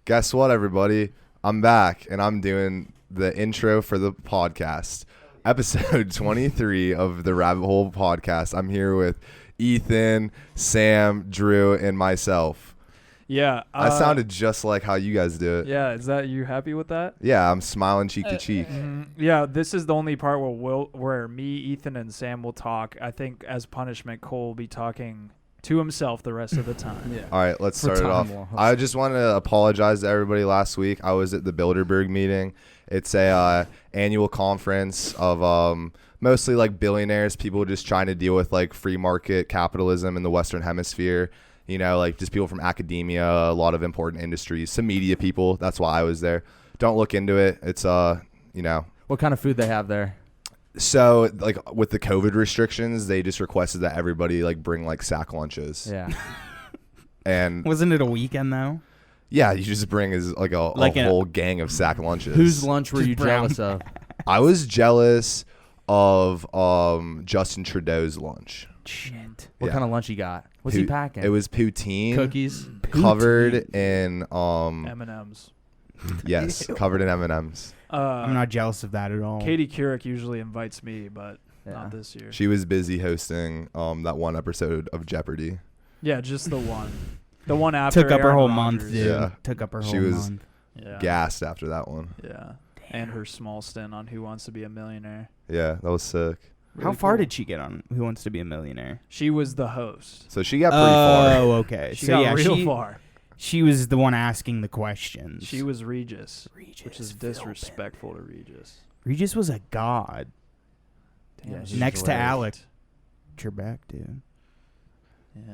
Guess what, everybody? I'm back, and I'm doing the intro for the podcast. Episode 23 of the Rabbit Hole podcast. I'm here with Ethan, Sam, Drew, and myself. Yeah. I sounded just like how you guys do it. Yeah, is that you happy with that? Yeah, I'm smiling cheek to cheek. Yeah, this is the only part where me, Ethan, and Sam will talk. I think as punishment, Cole will be talking to himself the rest of the time. Yeah. All right, let's start it off. I just want to apologize to everybody last week. I was at the Bilderberg meeting. It's a annual conference of mostly like billionaires, people just trying to deal with like free market capitalism in the Western Hemisphere. You know, like just people from academia, a lot of important industries, some media people. That's why I was there. Don't look into it. It's you know. What kind of food they have there? So, like, with the COVID restrictions, they just requested that everybody, like, bring, like, sack lunches. Yeah. And wasn't it a weekend, though? Yeah, you just bring a whole gang of sack lunches. Whose lunch were you jealous of? I was jealous of Justin Trudeau's lunch. Shit. What kind of lunch he got? What's he packing? It was poutine. Cookies? Covered in... M&Ms. Yes, covered in M&Ms. I'm not jealous of that at all. Katie Couric usually invites me, but not this year. She was busy hosting that one episode of Jeopardy. Yeah, just the one. The one after Took up Aaron her whole Rodgers. month, dude. Yeah. Took up her whole month. She was Yeah. gassed after that one. Yeah. And her small stint on Who Wants to Be a Millionaire. Yeah, that was sick. Really How far did she get on Who Wants to Be a Millionaire? She was the host. So she got pretty far. Oh, okay. She got real far. She was the one asking the questions. She was Regis, which is disrespectful to Regis. Regis was a god. Damn, next to Alec Trebek, dude.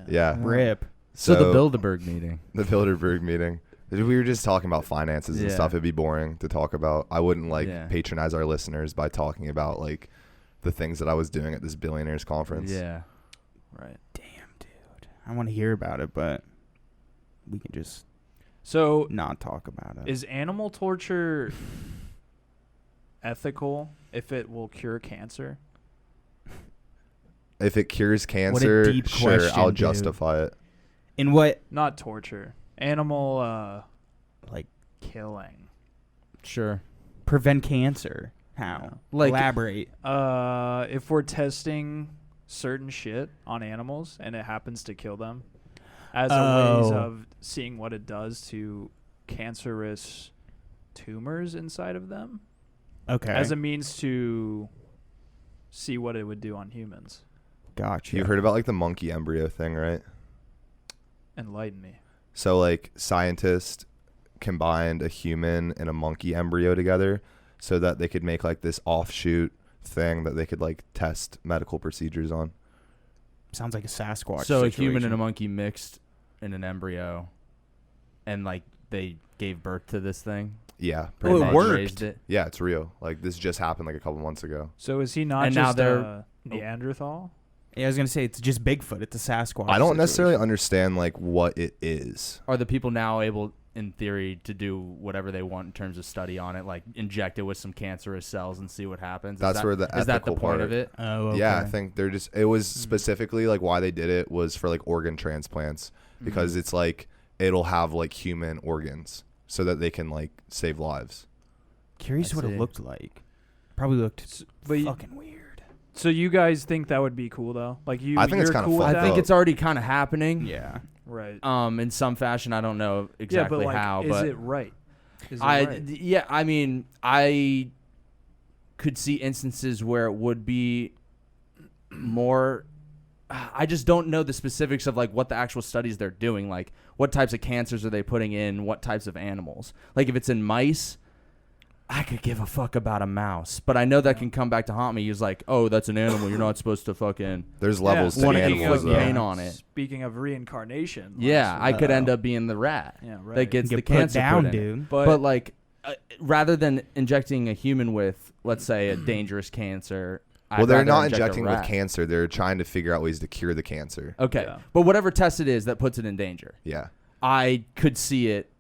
Yeah. Rip. So the Bilderberg meeting. The Bilderberg meeting. We were just talking about finances and stuff. It'd be boring to talk about. I wouldn't patronize our listeners by talking about like the things that I was doing at this billionaires conference. Yeah. Right. Damn, dude. I want to hear about it, but we can just not talk about it. Is animal torture ethical if it will cure cancer? If it cures cancer, sure, I'll justify it. In what? Not torture. Animal, like killing. Sure. Prevent cancer. How? Yeah. Like, elaborate. If we're testing certain shit on animals and it happens to kill them as a ways of seeing what it does to cancerous tumors inside of them. Okay. As a means to see what it would do on humans. Gotcha. You heard about like the monkey embryo thing, right? Enlighten me. So like scientists combined a human and a monkey embryo together so that they could make like this offshoot thing that they could like test medical procedures on. Sounds like a Sasquatch So situation. a human and a monkey mixed in an embryo and like they gave birth to this thing? Yeah. Oh, it worked. Raised it. Yeah, it's real. Like this just happened like a couple months ago. So is he not And just now they're- a Neanderthal? Yeah, I was going to say, it's just Bigfoot. It's a Sasquatch. I don't necessarily understand like what it is. Are the people now able, in theory, to do whatever they want in terms of study on it, like inject it with some cancerous cells and see what happens? That's where the is that the ethical point part of it? Oh, okay. Yeah, I think they're just. It was specifically like why they did it was for like organ transplants because it's like it'll have like human organs so that they can like save lives. Curious what it looked like. Probably looked fucking weird. So you guys think that would be cool though? Like you? I think it's you're kinda cool with fucked I that? think it's already kind of happening. Yeah. Right. In some fashion, I don't know exactly yeah, but like, how. is But it right? Is it right? Yeah, I mean, I could see instances where it would be more. I just don't know the specifics of like what the actual studies they're doing. Like, what types of cancers are they putting in? What types of animals? Like, if it's in mice, I could give a fuck about a mouse, but I know that can come back to haunt me. He's like, "Oh, that's an animal. You're not supposed to fucking." There's levels to Speaking animals. of pain on it. Speaking of reincarnation. Yeah, I could end up being the rat that gets the Get cancer put down, put in it. dude. But like, rather than injecting a human with, let's say, a dangerous cancer. Well, they're not injecting with cancer. They're trying to figure out ways to cure the cancer. Okay, Yeah. but whatever test it is that puts it in danger, Yeah. I could see it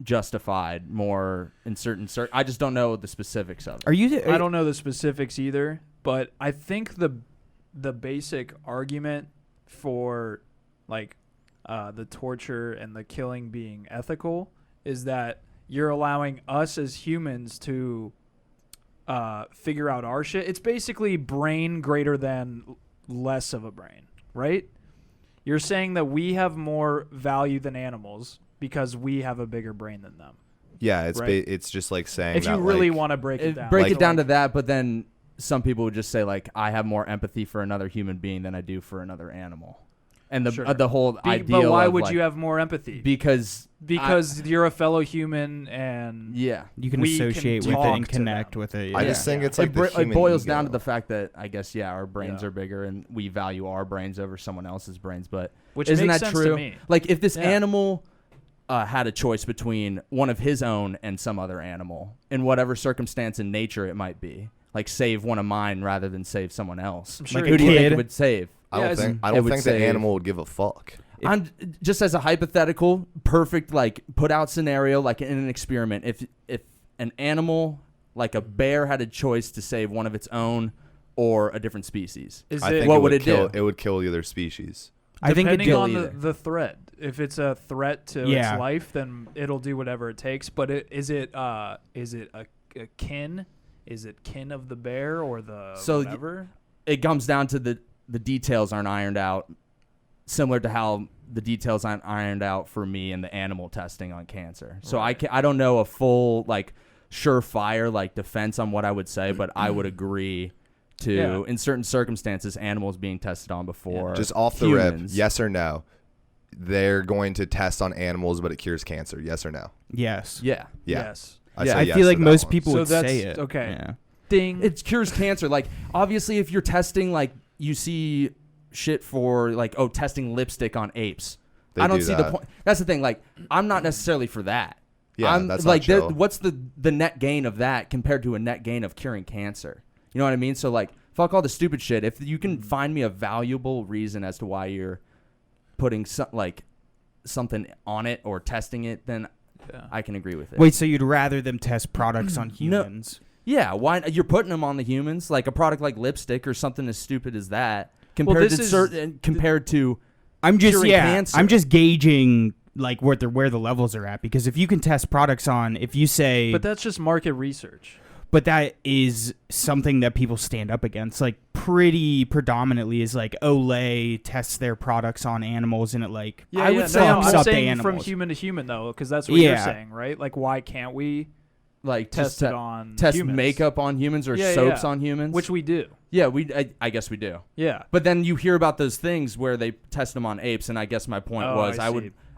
justified more in certain. I just don't know the specifics of it. I don't know the specifics either, but I think the basic argument for like the torture and the killing being ethical is that you're allowing us as humans to figure out our shit. It's basically brain greater than less of a brain, right? You're saying that we have more value than animals because we have a bigger brain than them. Yeah, it's right? It's just like saying if that, you really like, want to break it down. Break like, it down to that, but then some people would just say like, I have more empathy for another human being than I do for another animal. And the whole idea. But why of would like, you have more empathy? Because you're a fellow human, and yeah, you can we associate can with it and talk to connect them. with it. I just think it's like it boils ego. down to the fact that I guess our brains are bigger and we value our brains over someone else's brains. But which isn't makes that sense true? to me. Like if this animal had a choice between one of his own and some other animal, in whatever circumstance in nature it might be, like save one of mine rather than save someone else. I'm sure Like who do you think it would save? I don't think the animal would give a fuck. I'm just as a hypothetical, perfect like put out scenario, like in an experiment. If an animal like a bear had a choice to save one of its own or a different species, what would it do? It would kill the other species. I think depending on the threat. If it's a threat to its life, then it'll do whatever it takes. But is it a kin? Is it kin of the bear or the whatever? It comes down to the details aren't ironed out, similar to how the details aren't ironed out for me in the animal testing on cancer. So I don't know a full like surefire like defense on what I would say, but I would agree to in certain circumstances animals being tested on before just off the rip, yes or no, they're going to test on animals but it cures cancer, yes or no? Yes. Yes. I feel like most people would say it. Okay. Yeah. Ding. It cures cancer. Like obviously if you're testing, like you see shit for like testing lipstick on apes, I don't see the point. That's the thing, like I'm not necessarily for that. That's like not chill. what's the net gain of that compared to a net gain of curing cancer? You know what I mean? So like fuck all the stupid shit. If you can find me a valuable reason as to why you're putting something on it or testing it, then I can agree with it. Wait, so you'd rather them test products on humans? Yeah, why you're putting them on the humans? Like a product like lipstick or something as stupid as that compared to I'm just curing cancer. I'm just gauging like where the levels are at, because if you can test products on, if you say, but that's just market research. But that is something that people stand up against, like pretty predominantly is like Olay tests their products on animals, and it like I would say I'm saying from human to human though, because that's what you're saying, right? Like why can't we like test it on test humans? Makeup on humans or soaps on humans, which we do. Yeah, I guess we do. Yeah, but then you hear about those things where they test them on apes, and I guess my point was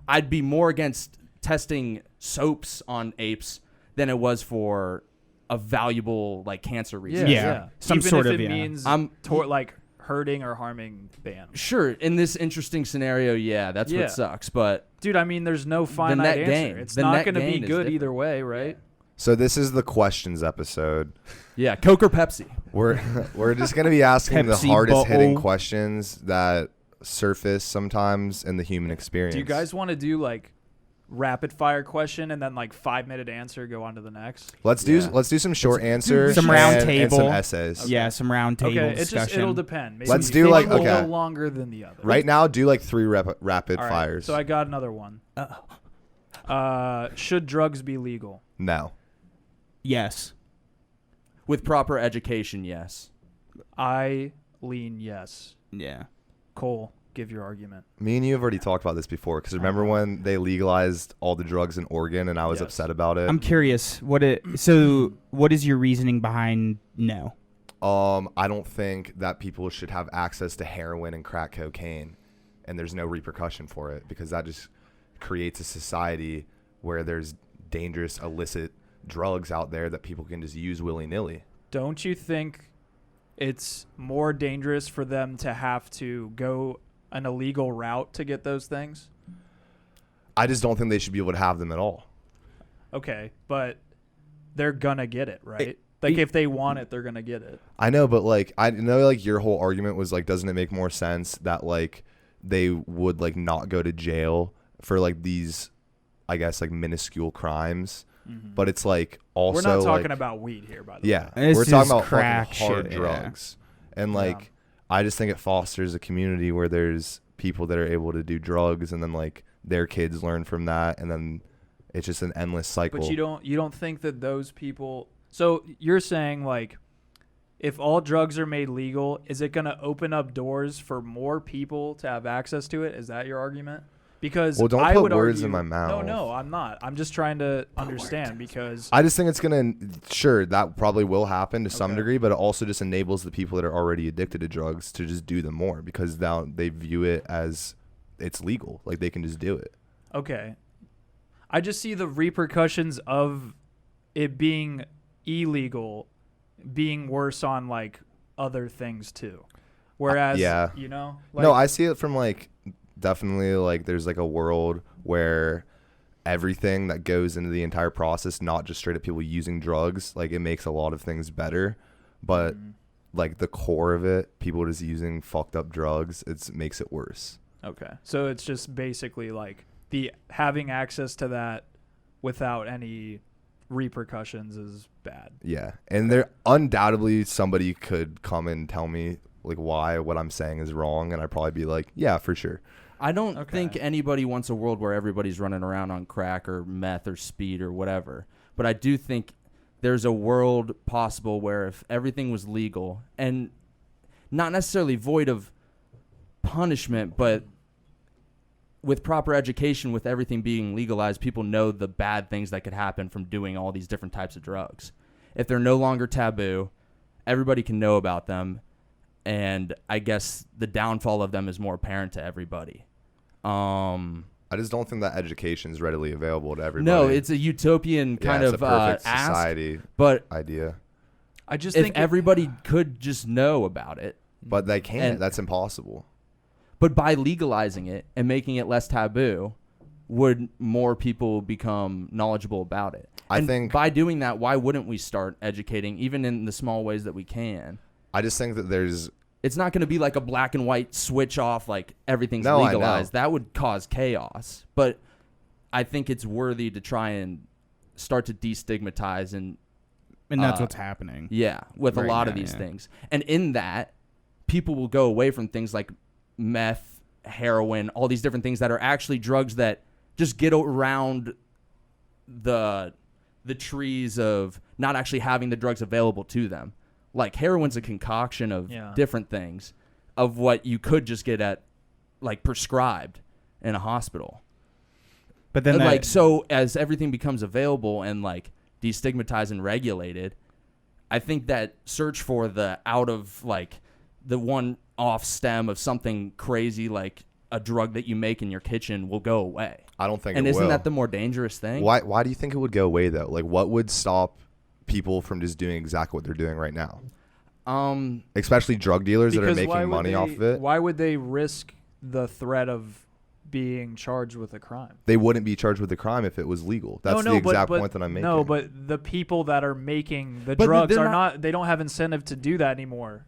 I'd be more against testing soaps on apes than it was for a valuable like cancer research. Yeah. Some even sort if of it means like hurting or harming the animal. Sure, in this interesting scenario, that's what sucks. But dude, I mean, there's no finite answer. Gain. It's the not going to be good different. either way, right? So this is the questions episode. Yeah, Coke or Pepsi. We're just going to be asking the hardest hitting questions that surface sometimes in the human experience. Do you guys want to do like rapid fire question and then like 5-minute answer, go on to the next? Let's do some short answers, some round table, and some essays. Okay. Yeah, some round table discussion. It'll depend. Maybe let's do like a little longer than the other. Right now, do like 3 rapid fires. So I got another one. Should drugs be legal? No. Yes. With proper education, yes. I lean yes. Yeah. Cole, give your argument. Me and you have already talked about this before, because remember when they legalized all the drugs in Oregon and I was upset about it? I'm curious. What is your reasoning behind no? I don't think that people should have access to heroin and crack cocaine and there's no repercussion for it, because that just creates a society where there's dangerous illicit drugs out there that people can just use willy-nilly. Don't you think it's more dangerous for them to have to go an illegal route to get those things? I just don't think they should be able to have them at all. Okay, but they're gonna get it, right? If they want it, they're gonna get it. I know, but like I know like your whole argument was like, doesn't it make more sense that like they would like not go to jail for like these, I guess, like minuscule crimes? Mm-hmm. But it's like also we're not talking about weed here, by the way. Yeah, we're talking about crack hard drugs, and like I just think it fosters a community where there's people that are able to do drugs, and then like their kids learn from that, and then It's just an endless cycle. But you don't think that those people. So you're saying like, if all drugs are made legal, is it going to open up doors for more people to have access to it? Is that your argument? Because well, don't I put would words argue, in my mouth. No, I'm not. I'm just trying to understand because I just think it's gonna. Sure, that probably will happen to some degree, but it also just enables the people that are already addicted to drugs to just do them more because now they view it as it's legal, like they can just do it. Okay, I just see the repercussions of it being illegal being worse on like other things too. Whereas, you know, like, no, I see it from like. Definitely, like there's like a world where everything that goes into the entire process, not just straight up people using drugs, like it makes a lot of things better, but like the core of it, people just using fucked up drugs, it makes it worse. Okay, so it's just basically like the having access to that without any repercussions is bad. Yeah, and there undoubtedly somebody could come and tell me like why what I'm saying is wrong, and I'd probably be like, yeah, for sure. I don't think anybody wants a world where everybody's running around on crack or meth or speed or whatever. But I do think there's a world possible where if everything was legal and not necessarily void of punishment, but with proper education, with everything being legalized, people know the bad things that could happen from doing all these different types of drugs. If they're no longer taboo, everybody can know about them. And I guess the downfall of them is more apparent to everybody. I just don't think that education is readily available to everybody. No, it's a utopian kind of it's a perfect ask, society but idea. I just if think everybody could just know about it, But they can't. That's impossible. but by legalizing it and making it less taboo, would more people become knowledgeable about it? I think by doing that, why wouldn't we start educating, even in the small ways that we can? I just think that there's. It's not going to be like a black and white switch off, like everything's No, I legalized. know. That would cause chaos. But I think it's worthy to try and start to destigmatize and that's what's happening. yeah, with a Right lot now, of these yeah. things. And in that, people will go away from things like meth, heroin, all these different things that are actually drugs that just get around the trees of not actually having the drugs available to them. Like heroin's a concoction of different things of what you could just get at like prescribed in a hospital. But then like so as everything becomes available and like destigmatized and regulated, I think that search for the out of like the one off stem of something crazy like a drug that you make in your kitchen will go away. I don't think and it isn't will. that the more dangerous thing? Why do you think it would go away though? Like what would stop people from just doing exactly what they're doing right now? Especially drug dealers that are making money off of it. Why would they risk the threat of being charged with a crime? They wouldn't be charged with a crime if it was legal. That's the exact point that I'm making. No, but the people that are making the But drugs they're are not. They don't have incentive to do that anymore.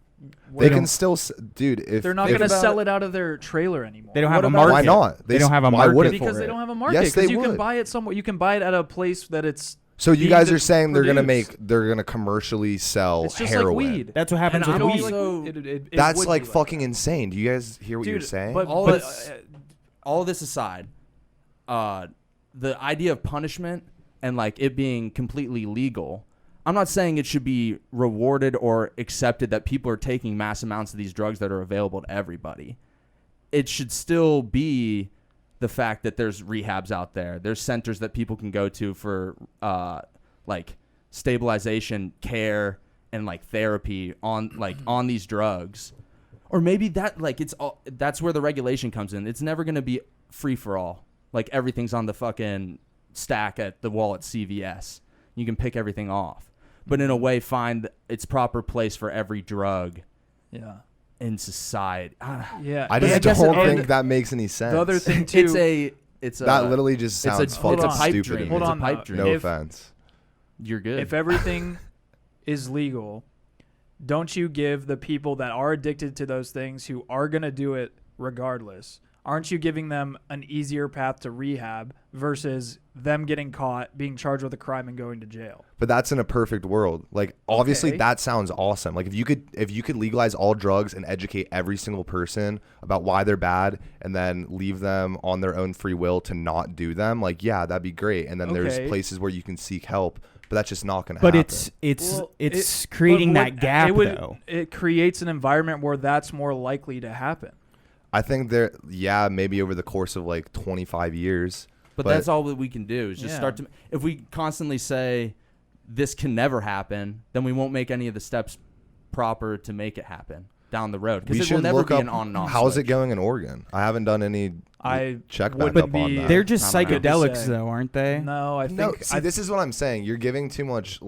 They can still, dude. If They're not going to sell it out of their trailer anymore. They don't have a What market. about- Why not? They don't have a why market wouldn't- because for they it. don't have a market. Yes, they you can would. buy it somewhere. You can buy it at a place that it's. So you deemed guys to are saying they're produce. they're gonna commercially sell It's just heroin. like weed. That's what happens And with I'm weed. also- It That's would like be fucking that. insane. Do you guys hear what Dude, you're saying? But, All but, this- all this aside, the idea of punishment and like it being completely legal, I'm not saying it should be rewarded or accepted that people are taking mass amounts of these drugs that are available to everybody. It should still be the fact that there's rehabs out there. There's centers that people can go to for like stabilization care and like therapy on these drugs. Or maybe that like that's where the regulation comes in. It's never going to be free for all. Like everything's on the fucking stack at the wall at CVS. You can pick everything off. But in a way find its proper place for every drug Yeah. in society. Yeah. I But just guess don't it- think that makes any sense. The other thing too. It's a that literally just sounds hold fucking on. Pipe stupid. dream. to me. Hold It's a on, pipe though. dream. No If- offense. You're good. If everything is legal, don't you give the people that are addicted to those things who are going to do it regardless aren't you giving them an easier path to rehab versus them getting caught, being charged with a crime, and going to jail? But that's in a perfect world. Like, obviously, that sounds awesome. Like, if you could legalize all drugs and educate every single person about why they're bad, and then leave them on their own free will to not do them, like, yeah, that'd be great. And then there's places where you can seek help, but that's just not going to happen. But it's creating that gap, though. It creates an environment where that's more likely to happen. I think maybe over the course of like 25 years. But that's all that we can do is just start to. If we constantly say this can never happen, then we won't make any of the steps proper to make it happen down the road, because it will never be an on and off. How's it going in Oregon? I haven't done any check back up on that. They're just psychedelics, though, aren't they? No, I think. See, this is what I'm saying. You're giving too much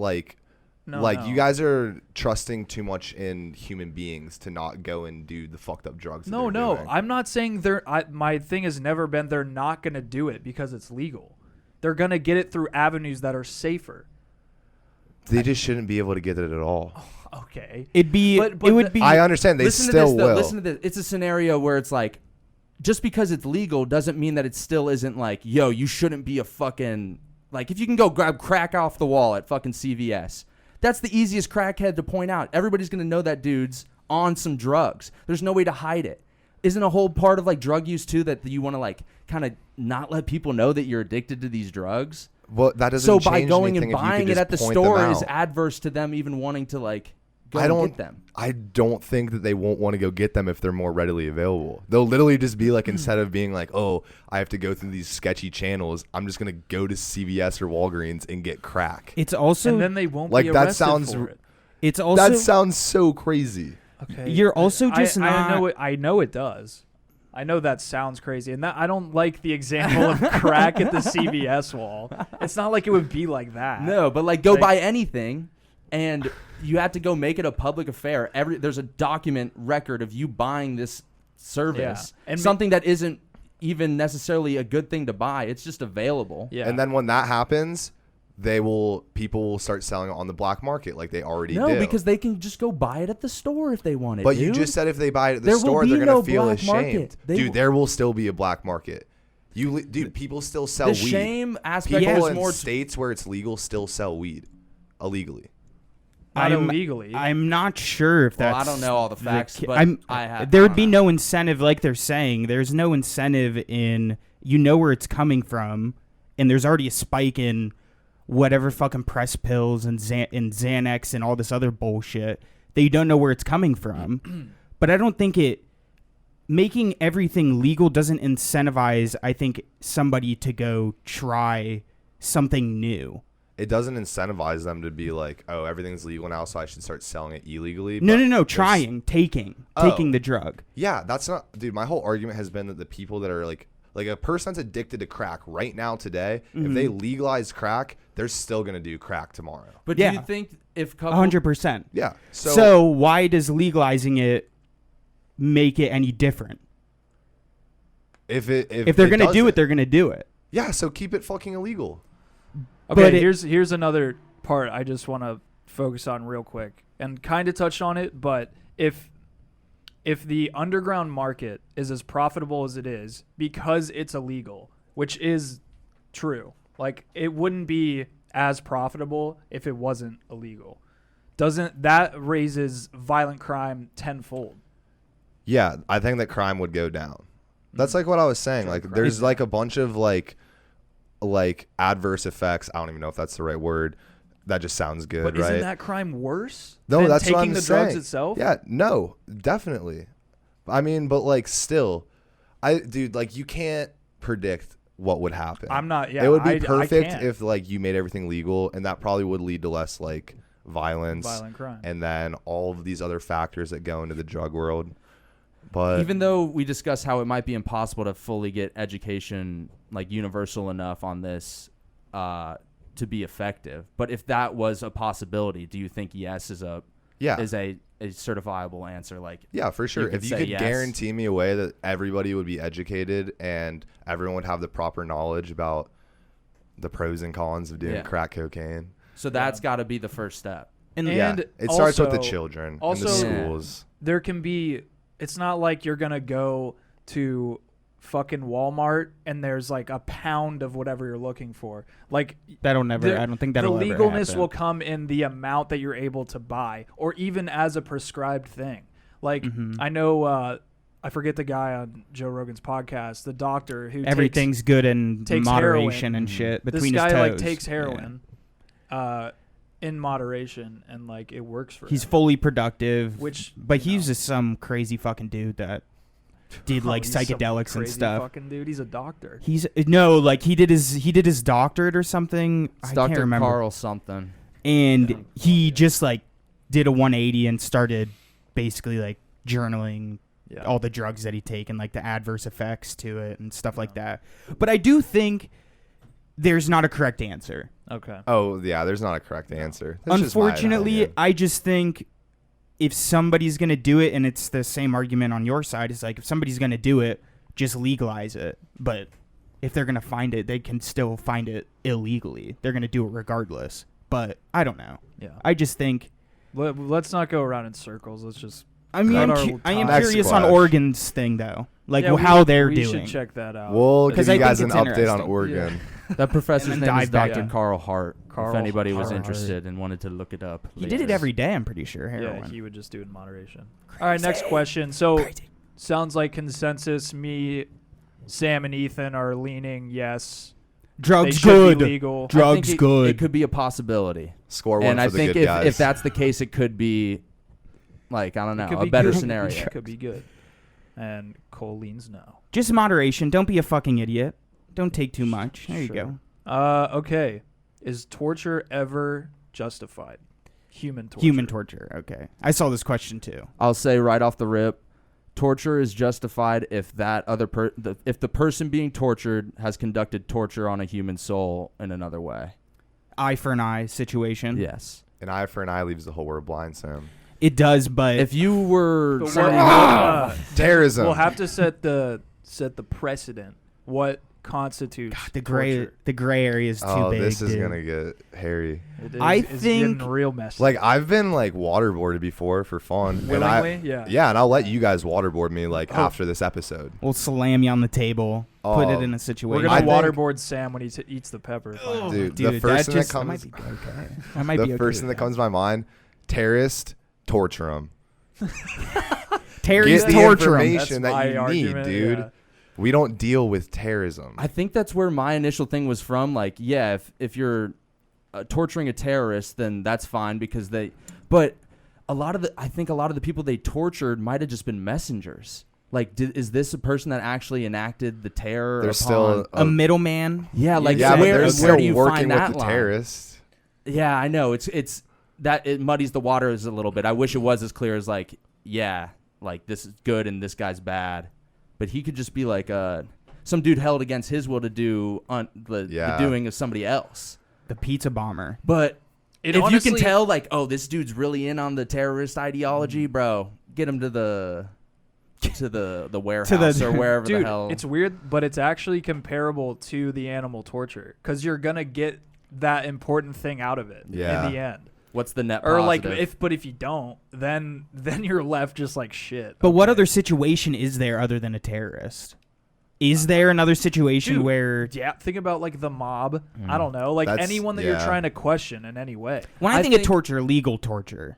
No. you guys are trusting too much in human beings to not go and do the fucked up drugs. No, doing. I'm not saying my thing has never been they're not going to do it because it's legal. They're going to get it through avenues that are safer. They just shouldn't be able to get it at all. Okay. It would be. I understand. They still will. Listen to this. It's a scenario where it's like, just because it's legal doesn't mean that it still isn't like, yo, you shouldn't be a fucking, like, if you can go grab crack off the wall at fucking CVS. That's the easiest crackhead to point out. Everybody's going to know that dude's on some drugs. There's no way to hide it. Isn't a whole part of like drug use too that you want to like kind of not let people know that you're addicted to these drugs? Well, that doesn't so change by going and anything buying it at the store is adverse to them even wanting to like go and get them. I don't think that they won't want to go get them if they're more readily available. They'll literally just be like, instead of being like, oh, I have to go through these sketchy channels, I'm just going to go to CVS or Walgreens and get crack. It's also, and then they won't like, be that arrested sounds for it. It's also, that sounds so crazy. Okay. You're also just not. I know it does. I know that sounds crazy, and that I don't like the example of crack at the CVS wall. It's not like it would be like that. No, but like go buy anything, and you have to go make it a public affair. There's a document record of you buying this service, and something that isn't even necessarily a good thing to buy. It's just available. Yeah. And then when that happens, people will start selling it on the black market like they already do. No, because they can just go buy it at the store if they want it. But dude. you just said if they buy it at the store, they're going to feel ashamed. Dude, there will still be a black market. People still sell weed. The shame aspect people is in more states where it's legal still sell weed illegally. Not illegally. I'm not sure if that's. I don't know all the facts, but there would be no incentive, like they're saying. There's no incentive in where it's coming from, and there's already a spike in whatever fucking press pills and Xanax and all this other bullshit that you don't know where it's coming from. But I don't think making everything legal doesn't incentivize, I think, somebody to go try something new. It doesn't incentivize them to be like, oh, everything's legal now, so I should start selling it illegally. No, taking the drug. Yeah, that's not, dude, my whole argument has been that the people that are like a person that's addicted to crack right now today, if they legalize crack, they're still going to do crack tomorrow. But do you think if 100%. Yeah. So why does legalizing it make it any different? If they're going to do it, they're going to do it. Yeah, so keep it fucking illegal. Okay, here's another part I just want to focus on real quick and kind of touch on it, but if the underground market is as profitable as it is because it's illegal, which is true, like it wouldn't be as profitable if it wasn't illegal. Doesn't that raises violent crime tenfold? Yeah, I think that crime would go down. That's like what I was saying. Like there's like a bunch of like adverse effects. I don't even know if that's the right word. That just sounds good, but right? Isn't that crime worse? No, than that's taking what I'm the saying. drugs itself. Yeah, no, definitely. I mean, but like still, like you can't predict what would happen. I'm not. Yeah, it would be perfect if like you made everything legal, and that probably would lead to less like violent crime, and then all of these other factors that go into the drug world. But even though we discussed how it might be impossible to fully get education like universal enough on this to be effective, but if that was a possibility, do you think yes is a certifiable answer? Like, yeah, for sure. If you could guarantee me a way that everybody would be educated and everyone would have the proper knowledge about the pros and cons of doing crack cocaine. So that's got to be the first step. And it starts with the children and the schools. There can be, it's not like you're going to go to fucking Walmart and there's like a pound of whatever you're looking for. Like That'll never. I don't think that'll the ever legalness happen. will come in the amount that you're able to buy, or even as a prescribed thing. Like I know, I forget the guy on Joe Rogan's podcast, the doctor who everything's good in takes moderation heroin. and shit between this guy his toes. like takes heroin, in moderation, and like it works for He's him. fully productive, but you he's know. just some crazy fucking dude that did like He's some psychedelics and crazy stuff. Fucking dude, he's a doctor. He's no, like he did his doctorate or something. It's I Dr. can't remember. Carl something. And he just like did a 180 and started basically like journaling all the drugs that he take and like the adverse effects to it and stuff like that. But I do think there's not a correct answer. Okay. Oh yeah, there's not a correct answer. That's just my Unfortunately, opinion. I just think if somebody's gonna do it, and it's the same argument on your side, is like if somebody's gonna do it, just legalize it. But if they're gonna find it, they can still find it illegally. They're gonna do it regardless. But I don't know. Yeah. I just think. Let's not go around in circles. Let's just. I mean, Cut our I am time. curious Next on question. Oregon's thing though, like Yeah, how they're we doing. should check that out. We'll give 'Cause I you think guys an it's update on interesting. Oregon. That professor's And name then is dive Dr. back. Carl Hart. Carl if anybody was Hart. interested and wanted to look it up. He did it every day. I'm pretty sure. Heroin. Yeah, he would just do it in moderation. All right, next question. So, sounds like consensus. Me, Sam, and Ethan are leaning yes. Drugs they should good. Be legal. Drugs good. It could be a possibility. Score one And for I the think good guys. if that's the case, it could be, like, I don't It could know, a be better good. scenario. It could be good. And Cole leans no. Just moderation. Don't be a fucking idiot. Don't take too much. There you Sure. go. Okay. Is torture ever justified? Human torture. Human torture. Okay. I saw this question too. I'll say right off the rip, torture is justified if that other if the person being tortured has conducted torture on a human soul in another way. Eye for an eye situation. Yes. An eye for an eye leaves the whole world blind, Sam. It does, but If you were But someone- Terrorism. We'll have to set the precedent. What constitutes the torture? gray area is too Oh, big. this is dude. gonna get hairy. It is, I it's getting think- real messy. Like I've been like waterboarded before for fun. And I, willingly, yeah. yeah, and I'll let you guys waterboard me like Oh. after this episode. We'll slam you on the table. Put it in a We're situation. gonna I think- waterboard Sam when he eats the pepper. finally. Dude, the first thing that might comes, be okay. I might the be okay first thing with that comes to my mind, terrorist, torture them. Terry's Get the torture 'em. information That's that my you argument, need, dude. yeah. We don't deal with terrorism. I think that's where my initial thing was from. Like, yeah, if you're torturing a terrorist, then that's fine because but I think a lot of the people they tortured might have just been messengers. Like, is this a person that actually enacted the terror? There's upon- still A middleman. yeah, like yeah, but where, they're where still do you working find with that the line? terrorists. Yeah, I know. It's that it muddies the waters a little bit. I wish it was as clear as like, yeah, like this is good and this guy's bad, but he could just be like some dude held against his will to do the doing of somebody else. The pizza bomber. But It if you honestly- can tell, like, oh, this dude's really in on the terrorist ideology, bro, get him to the warehouse or wherever Dude, the hell. it's weird, but it's actually comparable to the animal torture because you're gonna get that important thing out of it Yeah. in the end. What's the net Or positive? like if you don't, then you're left just like shit. But what Okay. other situation is there other than a terrorist? Is there another situation Dude, where Yeah, think about like the mob. I don't know, like That's- anyone that you're yeah. trying to question in any way. when I I think of think- torture, legal torture,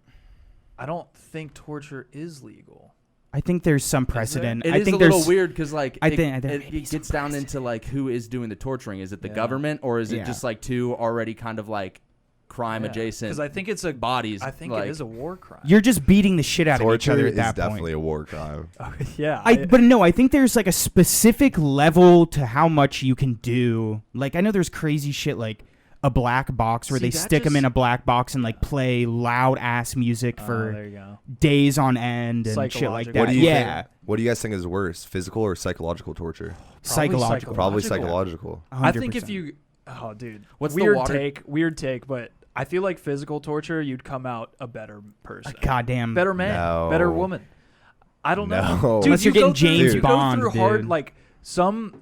I don't think torture is legal. I think there's some precedent. It I is think a little there's weird because like I it, think there it, may be it some gets down precedent. into like who is doing the torturing. Is it the Yeah. government or is it Yeah. just like two already kind of like crime adjacent Because I think it's a bodies? I think like, it is a war crime. you're just beating the shit out of each Torture other is at that definitely point. a war crime. yeah, But no, I think there's like a specific level to how much you can do. Like I know there's crazy shit like a black box where See, they that stick them just- in a black box and like play loud ass music there for you go. days on end and shit like Psychological. that. What do you yeah, think? What do you guys think is worse, physical or psychological torture? psychological. Probably Psychological. psychological. I think if 100%. you, oh dude, What's the weird water- weird take, but I feel like physical torture, you'd come out a better person, goddamn better man, No. better woman. I don't know, No. dude. Unless you're you go getting through- James you Bond, go through hard dude. like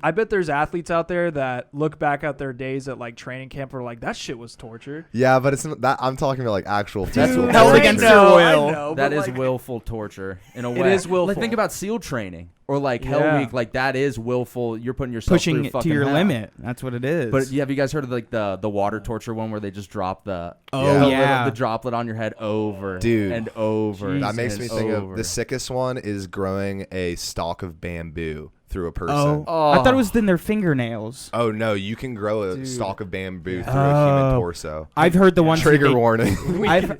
I bet there's athletes out there that look back at their days at like training camp and are like, that shit was torture. Yeah, but it's not that. I'm talking about like actual physical held torture. against their will. I know, That but, is like, willful torture in a way. It is willful. Like think about SEAL training or like Hell Yeah. Week. Like that is willful. You're putting yourself Pushing through it to fucking your hell. limit. That's what it is. But have you guys heard of like the water torture one where they just drop the Yeah. the droplet on your head over Dude. and over? That makes me and think over. of the sickest one is growing a stalk of bamboo through a person. Oh. I thought it was in their fingernails. Oh no, you can grow a Dude. stalk of bamboo through a human torso. I've heard the ones where Trigger they- warning.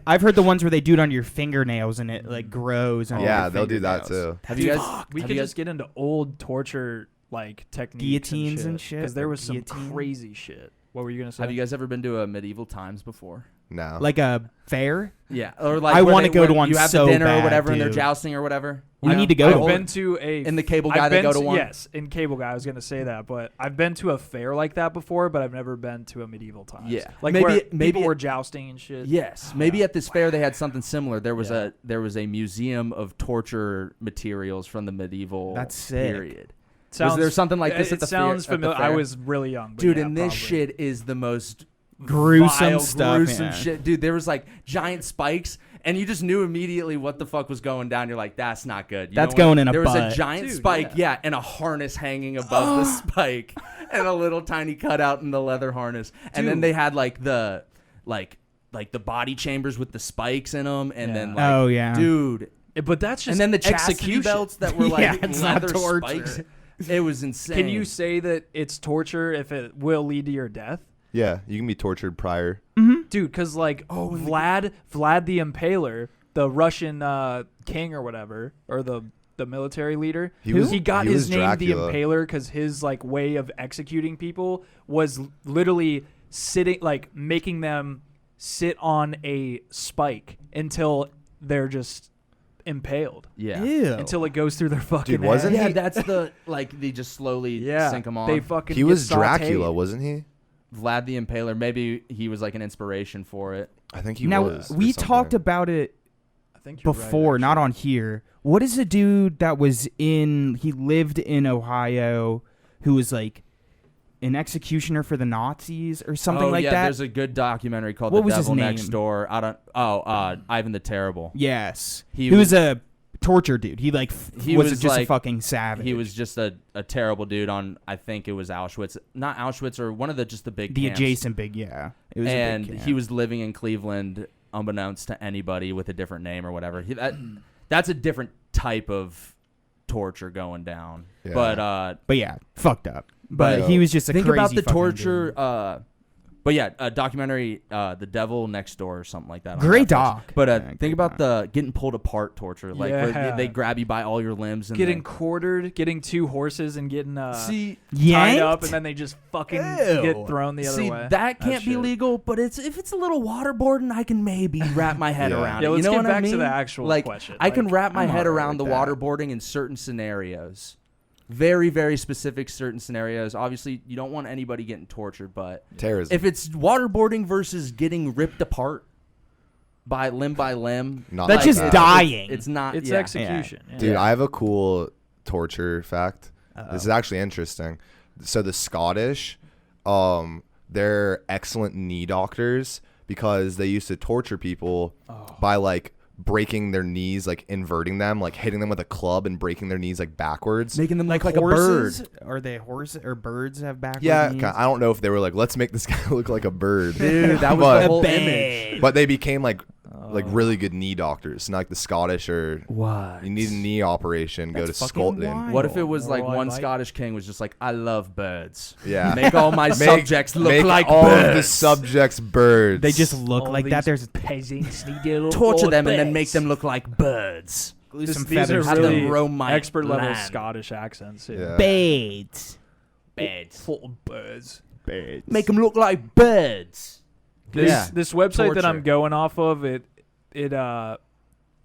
I've heard the ones where they do it on your fingernails and it like grows. On Yeah, your they'll do that fingernails. too. Have you guys? We have could you just get into old torture like techniques, Guillotines and shit, because there was some guillotine. crazy shit. What were you gonna say? Have you guys ever been to a medieval times before? No. Like a fair. Yeah, or like I where wanna they- go where to one You have so the dinner bad, or whatever, and they're dude. jousting or whatever. We You need know? to go to I've one. been to a In the Cable I've Guy, they been go to one? Yes, in Cable Guy, I was gonna say that, but I've been to a fair like that before, but I've never been to a medieval times. Yeah. like Maybe- where maybe people it- were jousting and shit. Yes, maybe at this fair they had something similar. There was Yeah. a museum of torture materials from the medieval That's sick. period. Sounds, there something like this it at the fair- sounds at the familiar. I fair? was really young, but Dude, yeah, and this probably. shit is the most Gruesome vile, stuff, gruesome yeah. shit. Dude, there was like giant spikes, and you just knew immediately what the fuck was going down. You're like, that's not good. You That's don't want- going in a There was butt. a giant Dude, spike, yeah. yeah, and a harness hanging above the spike, and a little tiny cutout in the leather harness. And then Dude. they had like the the body chambers with the spikes in them, and then Yeah. like, Oh, yeah. dude. But that's just And then the chastity execution belts that were like Yeah, it's not leather torture. spikes. It was insane. Can you say that it's torture if it will lead to your death? Yeah, you can be tortured prior. Dude, because like Vlad the Impaler, the Russian king or whatever, or the military leader, He was- he got he his was name Dracula. the Impaler because his like way of executing people was literally sitting, like making them sit on a spike until they're just impaled, Yeah. Ew. until it goes through their fucking Dude, wasn't head. Yeah, he- that's the like they just slowly Yeah, sink them on. they fucking He get was sauteed. Dracula, wasn't he? Vlad the Impaler. Maybe he was like an inspiration for it. I think he now was. or we talked something. about it I think you're right, before, not actually. on here. What is the dude that was in? He lived in Ohio, who was like an executioner for the Nazis or something like yeah, that. there's a good documentary called What The was his Devil Next name? Door. I don't. Ivan the Terrible. Yes, He he was was- a torture dude. He like He was was just a like- fucking savage. He was just a terrible dude on. I think it was Auschwitz, not Auschwitz, or one of the big the camps. adjacent big, yeah. It was And a big camp. he was living in Cleveland, unbeknownst to anybody, with a different name or whatever. That's a different type of torture going down. Yeah. But yeah, fucked up. But But he was just a think crazy about the fucking torture. dude. But yeah, a documentary, The Devil Next Door or something like that. on Great Netflix. doc. But Yeah, think great about doc. the getting pulled apart torture, like where Yeah. they grab you by all your limbs and Getting then- quartered, getting two horses and getting see tied Yanked? up, and then they just fucking Ew. get thrown the other see way. that can't be shit. legal, but if it's a little waterboarding, I can maybe wrap my head Yeah. around Yeah, it. let's You know get what I back to mean? the actual like, question. I can Like, wrap my I'm head alright around the with that. waterboarding in certain scenarios. Very, very specific certain scenarios. Obviously, you don't want anybody getting tortured, but terrorism. if it's waterboarding versus getting ripped apart by limb, Not That's like just that. dying. It's not. It's yeah. execution. Yeah. Dude, Yeah. I have a cool torture fact. This is actually interesting. So the Scottish, they're excellent knee doctors because they used to torture people by like breaking their knees, like inverting them, like hitting them with a club and breaking their knees like backwards. Making them like look like horses? a bird. Are they horses or birds have backwards Yeah, knees? I don't know if they were like, let's make this guy look like a bird. Dude, that was But- the whole Babe. image. But they became like really good knee doctors. Not like the Scottish or What? you need a knee operation, go to That's fucking Scotland. wild. What if it was like More one like- Scottish king was just like, I love birds. Yeah. Make all my subjects look make like all birds. of the subjects birds. They just look All like that. these There's peasants need to torture look them and then birds. make them look like birds. glue This- some these are feathers. Have to them really them. roam my expert level land. Scottish accents. Yeah. Birds. Birds. Full of birds. Birds. Make them look like birds. This website that I'm Torture. going off of, it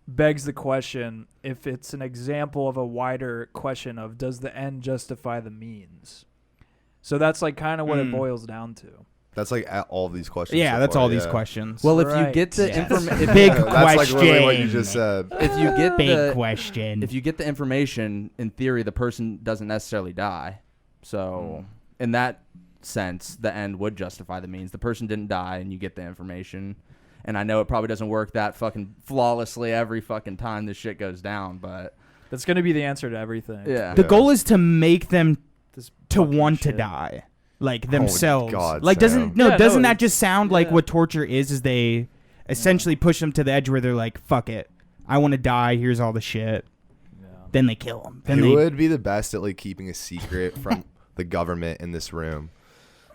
begs the question if it's an example of a wider question of does the end justify the means. So that's like kind of what it boils down to. That's like all of these questions. Yeah, so that's far, all these questions. Well, if you Right. get the Yes. information, Big that's like literally what you question. just said. if you get Big the question. if you get the information, in theory, the person doesn't necessarily die. So, in that sense, the end would justify the means. The person didn't die, and you get the information. And I know it probably doesn't work that fucking flawlessly every fucking time this shit goes down, but That's going to be the answer to everything. yeah. The goal is to make them This to fucking want to shit. die, like themselves. God, like Sam. doesn't Yeah, that just sound like yeah. what torture is they essentially push them to the edge where they're like, fuck it, I want to die, here's all the shit. Yeah. Then they kill them. Then Who would be the best at like keeping a secret from the government in this room?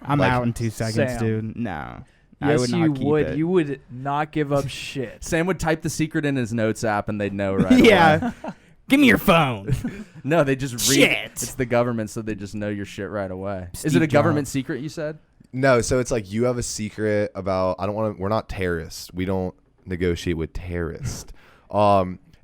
I'm like, out in 2 seconds, Sam. dude. No. I Yes, would not you keep would. it. You would not give up shit. Sam would type the secret in his notes app, and they'd know right away. Yeah. Give me your phone. No, they just read. Shit. It's the government, so they just know your shit right away. Is Steve it a government Jobs. secret? You said. No, so it's like you have a secret about. I don't want to. We're not terrorists. We don't negotiate with terrorists.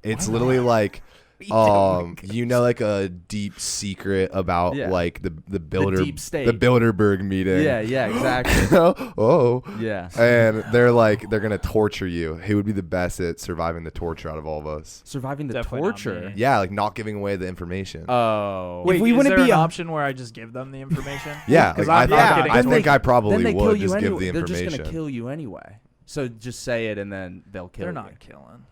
It's literally like. You know, like a deep secret about Yeah. like the builder, deep state. the Bilderberg meeting. Yeah, yeah, exactly. Oh, Yeah. and they're gonna torture you. He would be the best at surviving the torture out of all of us. Surviving the Definitely not torture. me. Yeah, like not giving away the information. Oh. Wait, we is wouldn't there be an a- option where I just give them the information? Yeah, because like, I'm not getting. I think I probably then they kill would you just give anyway. the They're information. just gonna kill you anyway. So just say it, and then they'll kill They're you. not killing.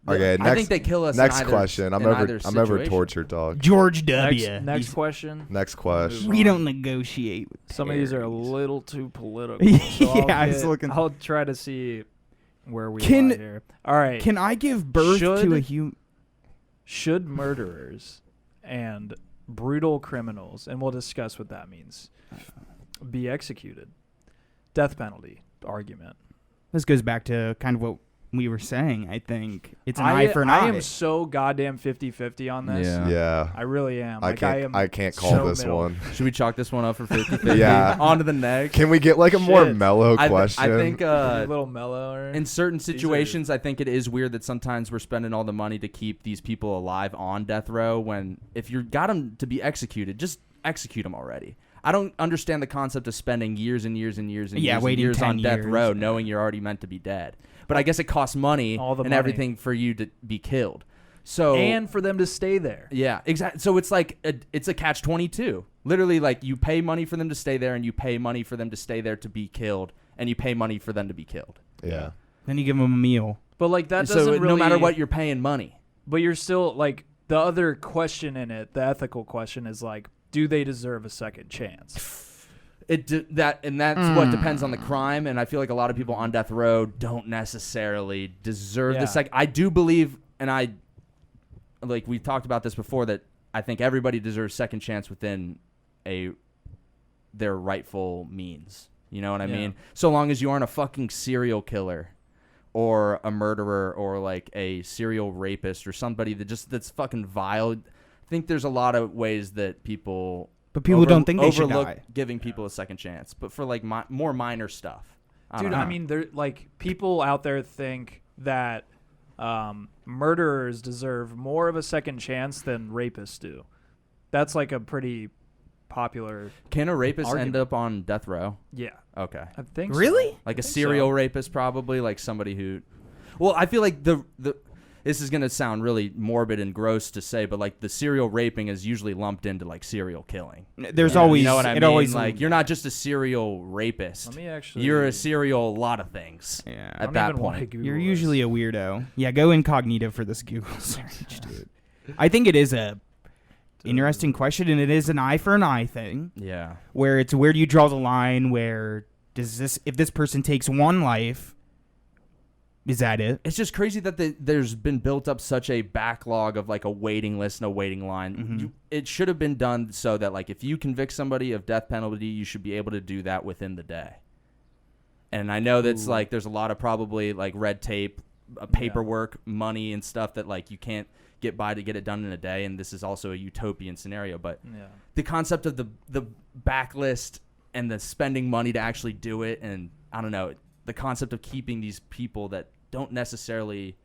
Okay, I next, think they kill us. next in either, question. I'm in over. either I'm over situation. torture talk. George W. Next question. Next question. We don't negotiate with Some of these are a terrorists. little too political. Yeah, So I was looking- I'll try to see where we Can- are here. All right. Can I give birth to Should- a human? Should murderers and brutal criminals, and we'll discuss what that means, be executed? Death penalty argument. This goes back to kind of what we were saying. I think it's an eye for an eye. I am so goddamn 50-50 on this. Yeah. Yeah. I really am. I Like, I can't. am Call so this middle. one. Should we chalk this one up for 50-50? Yeah. On to the next. Can we get like a more Shit. mellow I question? think A little mellower. in certain are- situations, I think it is weird that sometimes we're spending all the money to keep these people alive on death row when if you got them to be executed, just execute them already. I don't understand the concept of spending years and years and years and Yeah, years, and waiting years 10 on death years. row knowing you're already meant to be dead. But I guess it costs money All the and money. everything for you to be killed. So and for them to stay there. yeah, exactly. So it's like it's a catch-22. Literally, like you pay money for them to stay there, and you pay money for them to stay there to be killed, and you pay money for them to be killed. yeah. Then you give them a meal. But like that so doesn't really. no matter what, you're paying money. But you're still like the other question in it. The ethical question is like, do they deserve a second chance? That's what depends on the crime, and I feel like a lot of people on death row don't necessarily deserve Yeah. the second. I do believe, and we've talked about this before, that I think everybody deserves second chance within their rightful means. You know what I Yeah. mean? So long as you aren't a fucking serial killer or a murderer or like a serial rapist or somebody that's fucking vile. I think there's a lot of ways that people. But people don't think they should overlook die. giving people a second chance, but for like more minor stuff. Dude, I mean, there like people out there think that murderers deserve more of a second chance than rapists do. That's like a pretty popular. Can a rapist argument. end up on death row? Yeah, Okay, I think. Really? So. like a think serial so. rapist, probably like somebody who. Well, I feel like the this is gonna sound really morbid and gross to say, but like the serial raping is usually lumped into like serial killing. There's Yeah, always you know what I it mean? always Like you're not just a serial rapist. Let me actually. You're a serial lot of things. Yeah. I At don't that even wanna point. Google You're this. usually a weirdo. Yeah, go incognito for this Google search, dude. I think it is a interesting question, and it is an eye for an eye thing, Yeah. where it's where do you draw the line? Where does if this person takes one life, is that it? It's just crazy that there's been built up such a backlog of like a waiting list and a waiting line. Mm-hmm. It should have been done so that like if you convict somebody of death penalty, you should be able to do that within the day. And I know that's like there's a lot of probably like red tape, paperwork, money and stuff that like you can't get by to get it done in a day. And this is also a utopian scenario. But Yeah. the concept of the backlist and the spending money to actually do it, and I don't know, the concept of keeping these people that don't necessarily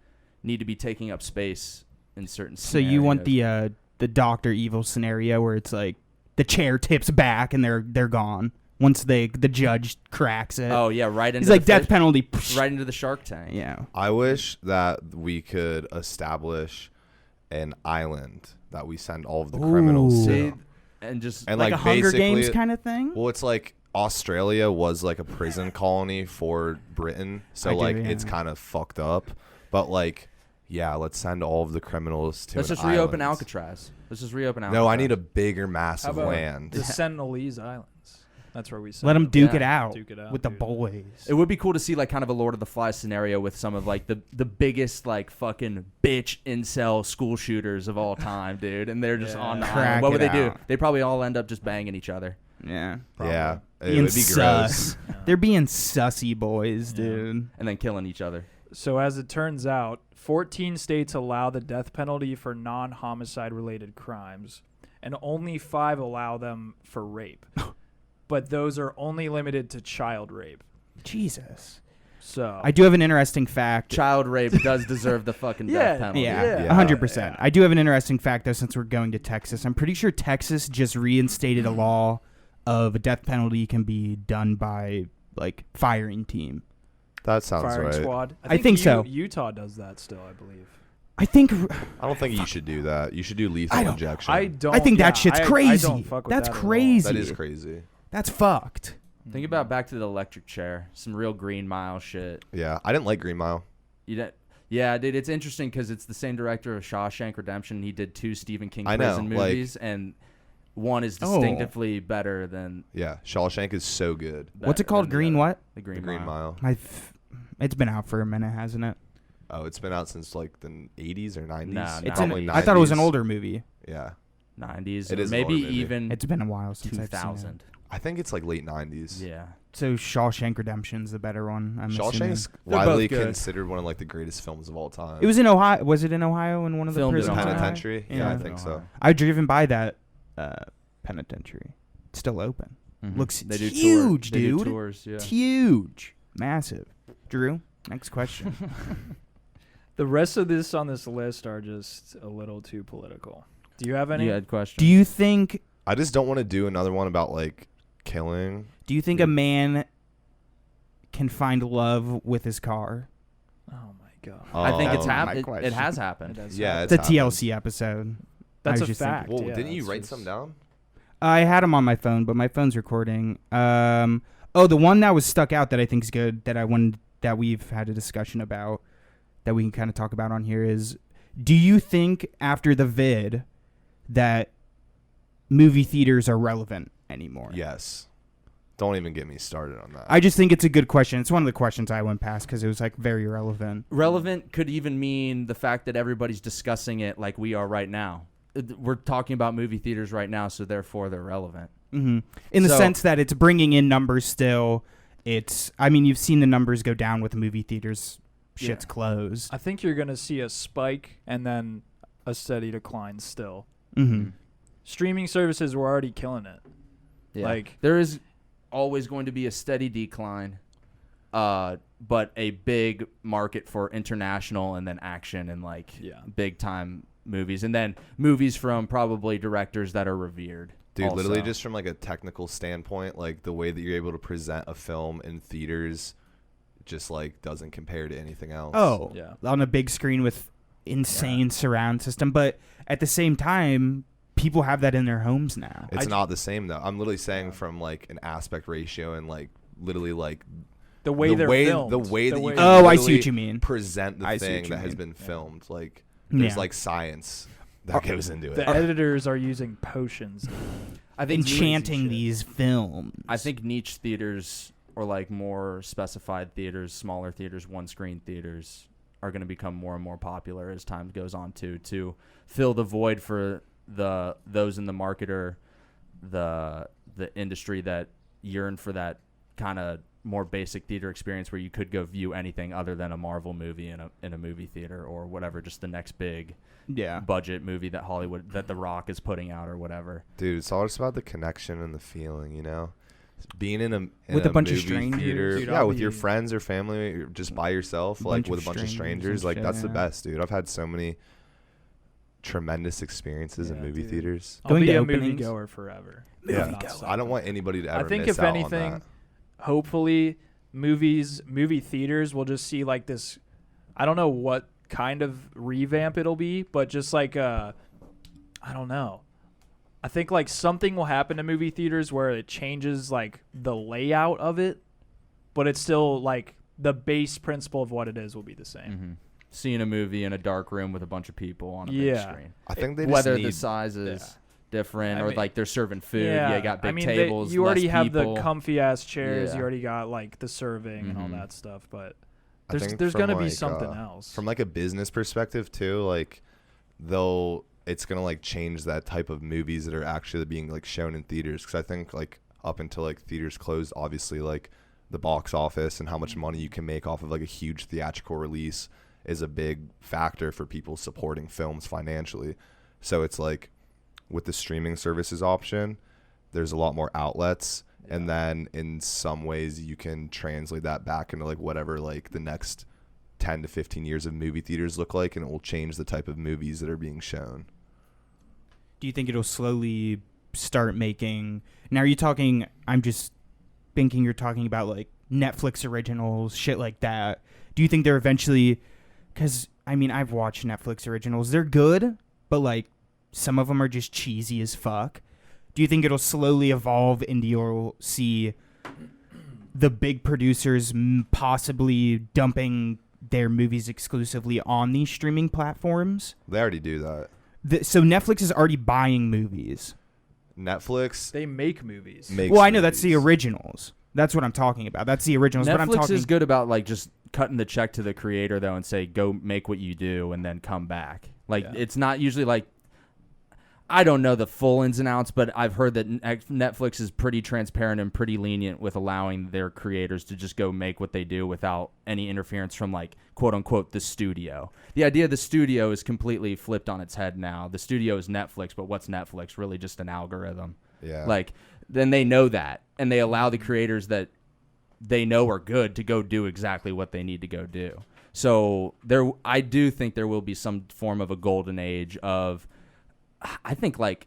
need to be taking up space in certain So you want scenarios. the Dr. Evil scenario where it's like the chair tips back and they're gone. once the judge cracks it. Oh yeah, right into He's like the death fish, penalty. right into the Shark Tank. Yeah. I wish that we could establish an island that we send all of the criminals See, to. and just And Like a Hunger basically- Games kind of thing. Well, it's like Australia was like a prison colony for Britain, so I do, like yeah. it's kind of fucked up. But like, yeah, let's send all of the criminals to. let's an just reopen island. Alcatraz. Let's just reopen Alcatraz. No, I need a bigger, How massive about land. the Sentinelese Islands? That's where we send Let them them. duke Yeah. it out Duke it out, with the dude. boys. It would be cool to see like kind of a Lord of the Flies scenario with some of like the biggest like fucking bitch incel school shooters of all time, dude. And they're just Yeah. on the Crack island. What would it they do? out. They probably all end up just banging each other. Yeah. Yeah, it Being would be gross. sus. They're being sussy boys, Yeah. dude. And then killing each other. So as it turns out, 14 states allow the death penalty for non-homicide related crimes, and only 5 allow them for rape. But those are only limited to child rape. Jesus. So I do have an interesting fact. Child rape does deserve the fucking Yeah, death penalty. Yeah, Yeah. 100%. Yeah. I do have an interesting fact, though, since we're going to Texas. I'm pretty sure Texas just reinstated a law of a death penalty can be done by, like, firing team. That sounds firing right. squad. I think so. Utah does that still, I believe. I think I don't think you should do that. You should do lethal I don't- injection. I don't. I think that yeah, shit's I crazy. don't fuck with That's that at all. crazy. That is crazy. that's fucked. Think about Back to the Electric Chair. Some real Green Mile shit. Yeah, I didn't like Green Mile. Yeah, dude, it's interesting because it's the same director of Shawshank Redemption. He did 2 Stephen King I know, prison like- movies, and one is Oh. distinctively better than Yeah, Shawshank is so good. What's it than called? the Green other- what? The Green, The Green Mile. Mile. It's been out for a minute, hasn't it? Oh, it's been out since like the 80s or 90s. Nah, It's Probably an, I thought it was an 90s. older movie. Yeah, 90s. It or is an maybe older movie. even It's been a while since I've seen 2000. it. I think it's like late 90s. Yeah. So Shawshank Redemption's the better one. I'm Shawshank's assuming. They're both widely good. considered one of like the greatest films of all time. It was in Ohio. Was it in Ohio in one of the Filmed in prisons? Ohio. Penitentiary. Yeah, Yeah. I think so. I've driven by that penitentiary. It's still open. Mhm. Looks They do huge, they do dude. tours, yeah. It's huge, massive. Drew, next question. The rest of this on this list are just a little too political. Do you have any? You had questions. Do you think? I just don't want to do another one about like killing. Do you think a man can find love with his car? Oh my god. I think it's Um, happened. It question. has It happened. does Yeah, happen. It's a TLC episode. That's I a was just thinking- fact. Well, yeah, didn't you it's write just- some down? I had them on my phone, but my phone's recording. The one that was stuck out that I think is good that we've had a discussion about that we can kind of talk about on here is: do you think after the vid that movie theaters are relevant anymore? Yes. Don't even get me started on that. I just think it's a good question. It's one of the questions I went past because it was like very relevant. Relevant could even mean the fact that everybody's discussing it like we are right now. We're talking about movie theaters right now, so therefore they're relevant. Mm-hmm. In the So- sense that it's bringing in numbers still. I mean, you've seen the numbers go down with movie theaters. Shit's Yeah. closed. I think you're gonna see a spike and then a steady decline still. Mm-hmm. Streaming services were already killing it. Like- there is always going to be a steady decline, but a big market for international and then action and like Yeah. big time movies, and then movies from probably directors that are revered. Dude, also. literally just from like a technical standpoint, like the way that you're able to present a film in theaters just like doesn't compare to anything else. Oh, Yeah. on a big screen with insane surround system. But at the same time, people have that in their homes now. It's not the same though. I'm literally saying from like an aspect ratio and like literally like The way they're filmed. the way that you can Oh, I see literally what you mean. present the I see what thing you that has mean. been filmed. Like there's Yeah. like science that goes into The it. editors are using potions. I think Enchanting shit. these films. I think niche theaters or like more specified theaters, smaller theaters, one-screen theaters are going to become more and more popular as time goes on to fill the void for those in the market or the industry that yearn for that kind of more basic theater experience where you could go view anything other than a Marvel movie in a movie theater or whatever, just the next big Yeah. budget movie that that The Rock is putting out or whatever. Dude, it's all just about the connection and the feeling, you know? Being in With a bunch of movie strangers. theater, Dude, yeah, I'll with your be- friends or family, or just by yourself, like Bunch with of a bunch of strangers strangers, and like shit, that's the yeah. best, dude. I've had so many tremendous experiences in movie theaters. I'll Going be to a openings. moviegoer forever. I don't want anybody to ever I think miss if out on anything, that. hopefully movie theaters will just see like this. I don't know what kind of revamp it'll be, but just like I don't know. I think like something will happen to movie theaters where it changes like the layout of it, but it's still like the base principle of what it is will be the same. Mm-hmm. Seeing a movie in a dark room with a bunch of people on a big screen. I think they just whether need, the size is different I or mean, like they're serving food. You got big tables. You already less have people. the comfy ass chairs. Yeah. You already got like the serving and all that stuff. But I think there's from, gonna be like, something else. From like a business perspective too, like it's gonna like change that type of movies that are actually being like shown in theaters. Because I think like up until like theaters closed, obviously like the box office and how much money you can make off of like a huge theatrical release is a big factor for people supporting films financially. So it's like with the streaming services option, there's a lot more outlets. And then in some ways you can translate that back into like whatever like the next 10 to 15 years of movie theaters look like, and it will change the type of movies that are being shown. Do you think it'll slowly start making... Now, are you talking... I'm just thinking you're talking about, like, Netflix originals, shit like that. Do you think they're eventually... Because, I mean, I've watched Netflix originals. They're good, but, like, some of them are just cheesy as fuck. Do you think it'll slowly evolve into you'll see the big producers possibly dumping their movies exclusively on these streaming platforms? They already do that. So Netflix is already buying movies. Netflix They make movies. Well, I know that's the originals. That's what I'm talking about. That's the originals. But I'm Netflix talking... is good about like just cutting the check to the creator though and say go make what you do and then come back. Like it's not usually like, I don't know the full ins and outs, but I've heard that Netflix is pretty transparent and pretty lenient with allowing their creators to just go make what they do without any interference from like quote unquote the studio. The idea of the studio is completely flipped on its head now. The studio is Netflix, but what's Netflix? Really just an algorithm. Yeah. Like then they know that and they allow the creators that they know are good to go do exactly what they need to go do. So I do think there will be some form of a golden age of, I think like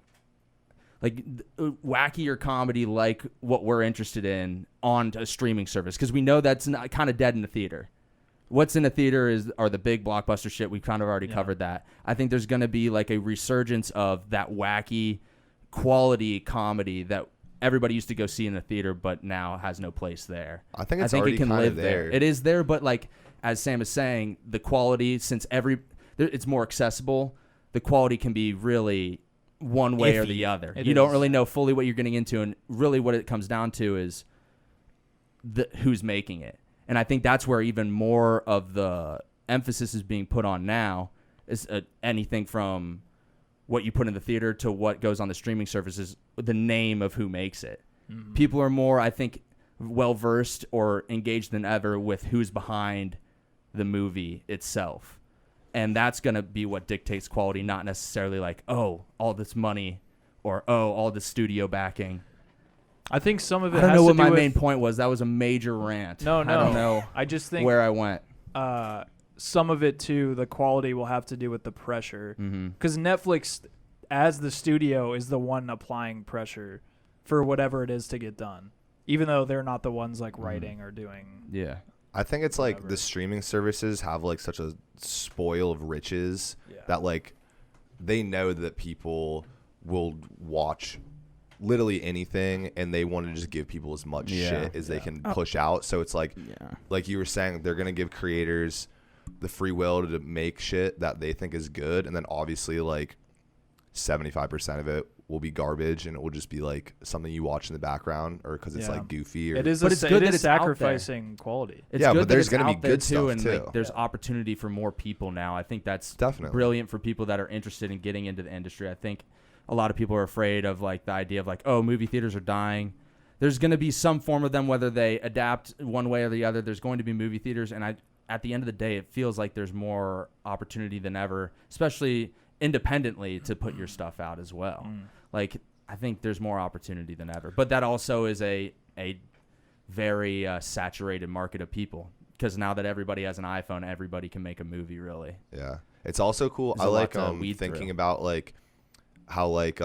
wackier comedy like what we're interested in on a streaming service, because we know that's kind of dead in the theater. What's in the theater are the big blockbuster shit. We've kind of already covered that. I think there's going to be like a resurgence of that wacky quality comedy that everybody used to go see in the theater but now has no place there. I think already it can kind live of there. It is there, but like as Sam is saying, the quality, since it's more accessible, the quality can be really one way or the other. You don't really know fully what you're getting into, and really what it comes down to is who's making it. And I think that's where even more of the emphasis is being put on now is anything from what you put in the theater to what goes on the streaming services, the name of who makes it. Mm-hmm. People are more, I think, well-versed or engaged than ever with who's behind the movie itself. And that's going to be what dictates quality, not necessarily like, oh, all this money or, oh, all this studio backing. I think some of it I don't has know to what do my with... main point was. That was a major rant. No. I don't know I just think where I went. Some of it, too, the quality will have to do with the pressure. Because Netflix, as the studio, is the one applying pressure for whatever it is to get done. Even though they're not the ones like writing or doing... Yeah. I think it's like the streaming services have like such a spoil of riches that like they know that people will watch literally anything and they want to just give people as much shit as they can push out. So it's like you were saying, they're going to give creators the free will to make shit that they think is good. And then obviously like 75% of it will be garbage and it will just be like something you watch in the background or because it's like goofy. Or, it is, but it's good that it's sacrificing quality. It's good but there's going to be out there good stuff and too. like, there's opportunity for more people now. I think that's definitely brilliant for people that are interested in getting into the industry. I think a lot of people are afraid of like the idea of like, oh, movie theaters are dying. There's going to be some form of them, whether they adapt one way or the other. There's going to be movie theaters, and at the end of the day, it feels like there's more opportunity than ever, especially independently, to put your stuff out as well. Like, I think there's more opportunity than ever. But that also is a very saturated market of people, because now that everybody has an iPhone, everybody can make a movie, really. Yeah. It's also cool. There's I a lot like to weed thinking through. about like how like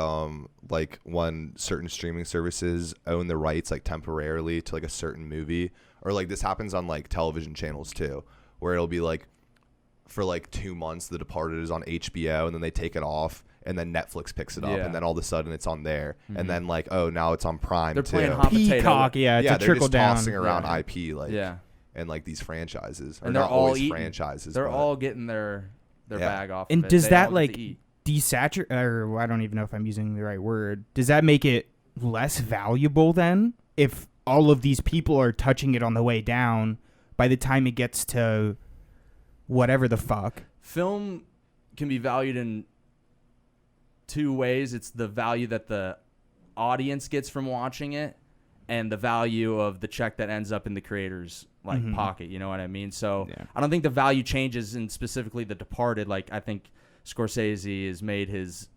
when certain streaming services own the rights like temporarily to like a certain movie, or like this happens on like television channels too, where it'll be like for like 2 months The Departed is on HBO and then they take it off and then Netflix picks it up Yeah. and then all of a sudden it's on there and then like, oh, now it's on Prime They're too. playing hot potato. Peacock, yeah, it's Yeah, a they're trickle just down. tossing around Yeah. IP like Yeah. and like these franchises, or And they're not all always eating. franchises. They're but all getting their Yeah. bag off. And of it. does They that, all get like, to eat. Desaturate, or I don't even know if I'm using the right word. Does that make it less valuable then? If all of these people are touching it on the way down, by the time it gets to whatever the fuck. Film can be valued in two ways. It's the value that the audience gets from watching it, and the value of the check that ends up in the creator's pocket. You know what I mean? So Yeah. I don't think the value changes in specifically The Departed. Like, I think Scorsese has made his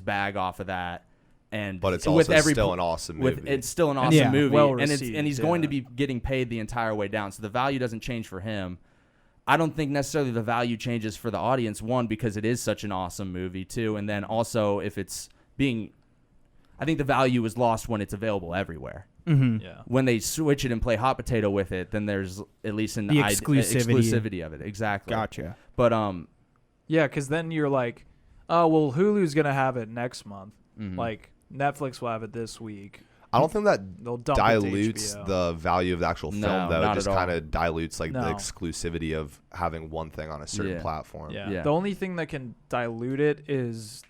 bag off of that. And But it's with also still an awesome movie. It's still an awesome Yeah. movie, Well and received, he's going to yeah. be getting paid the entire way down. So the value doesn't change for him. I don't think necessarily the value changes for the audience. One, because it is such an awesome movie. Two, and then also if it's being, I think the value is lost when it's available everywhere. Mm-hmm. Yeah. When they switch it and play hot potato with it, then there's at least an The exclusivity. of it. Exactly. Gotcha. But Yeah, because then you're like, oh, well, Hulu's going to have it next month. mhm. Like, Netflix will have it this week. I don't think that They'll dump dilutes it to HBO. the value of the actual No, film, though. It not just at all. kind of dilutes like the No. exclusivity of having one thing on a certain Yeah. platform. Yeah. Yeah. The only thing that can dilute it is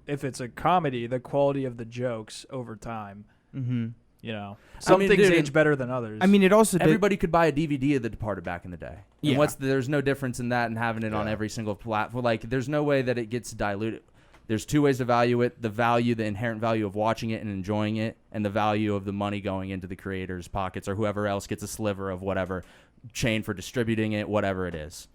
if it's a comedy, the quality of the jokes over time. Mm-hmm. You know, some mean, things dude, age better than others. I mean, it also everybody could buy a DVD of The Departed back in the day. Yeah. And there's no difference in that and having it on Yeah. every single platform. Like, there's no way that it gets diluted. There's two ways to value it: the inherent value of watching it and enjoying it, and the value of the money going into the creator's pockets or whoever else gets a sliver of whatever chain for distributing it, whatever it is.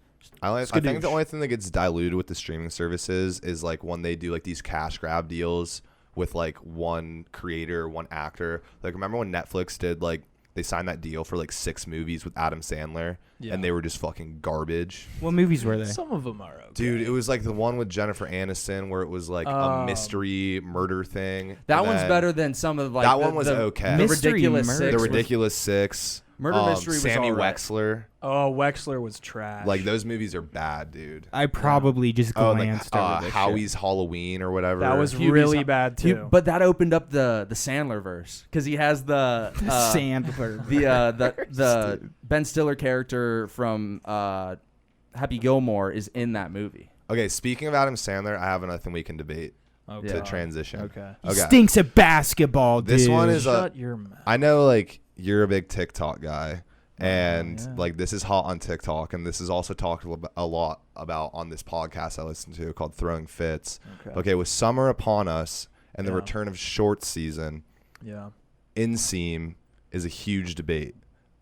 I think the only thing that gets diluted with the streaming services is like when they do like these cash grab deals with like one creator, one actor. Like, remember when Netflix did like they signed that deal for like 6 movies with Adam Sandler, Yeah. and they were just fucking garbage. What movies were they? some of them are okay. Dude, it was like the one with Jennifer Aniston where it was like a mystery murder thing. That and one's then better than some of like that the, one was the, okay. The Mystery ridiculous murder. six. The was- Ridiculous Six. Murder Mystery was Sammy all right. Wexler. Oh, Wexler was trash. Like, those movies are bad, dude. I probably just glanced over this Howie's Halloween or whatever. that was Hubie's really ho- bad too. But that opened up the Sandler verse because he has the Sandler. the Ben Stiller character from Happy Gilmore is in that movie. Okay, speaking of Adam Sandler, I have another thing we can debate okay. to transition. Okay. He stinks at basketball, dude. This one is Shut your mouth. I know, like, you're a big TikTok guy, and yeah. like this is hot on TikTok, and this is also talked a lot about on this podcast I listen to called Throwing Fits. Okay, with summer upon us and the Yeah. return of shorts season, Yeah. inseam is a huge debate.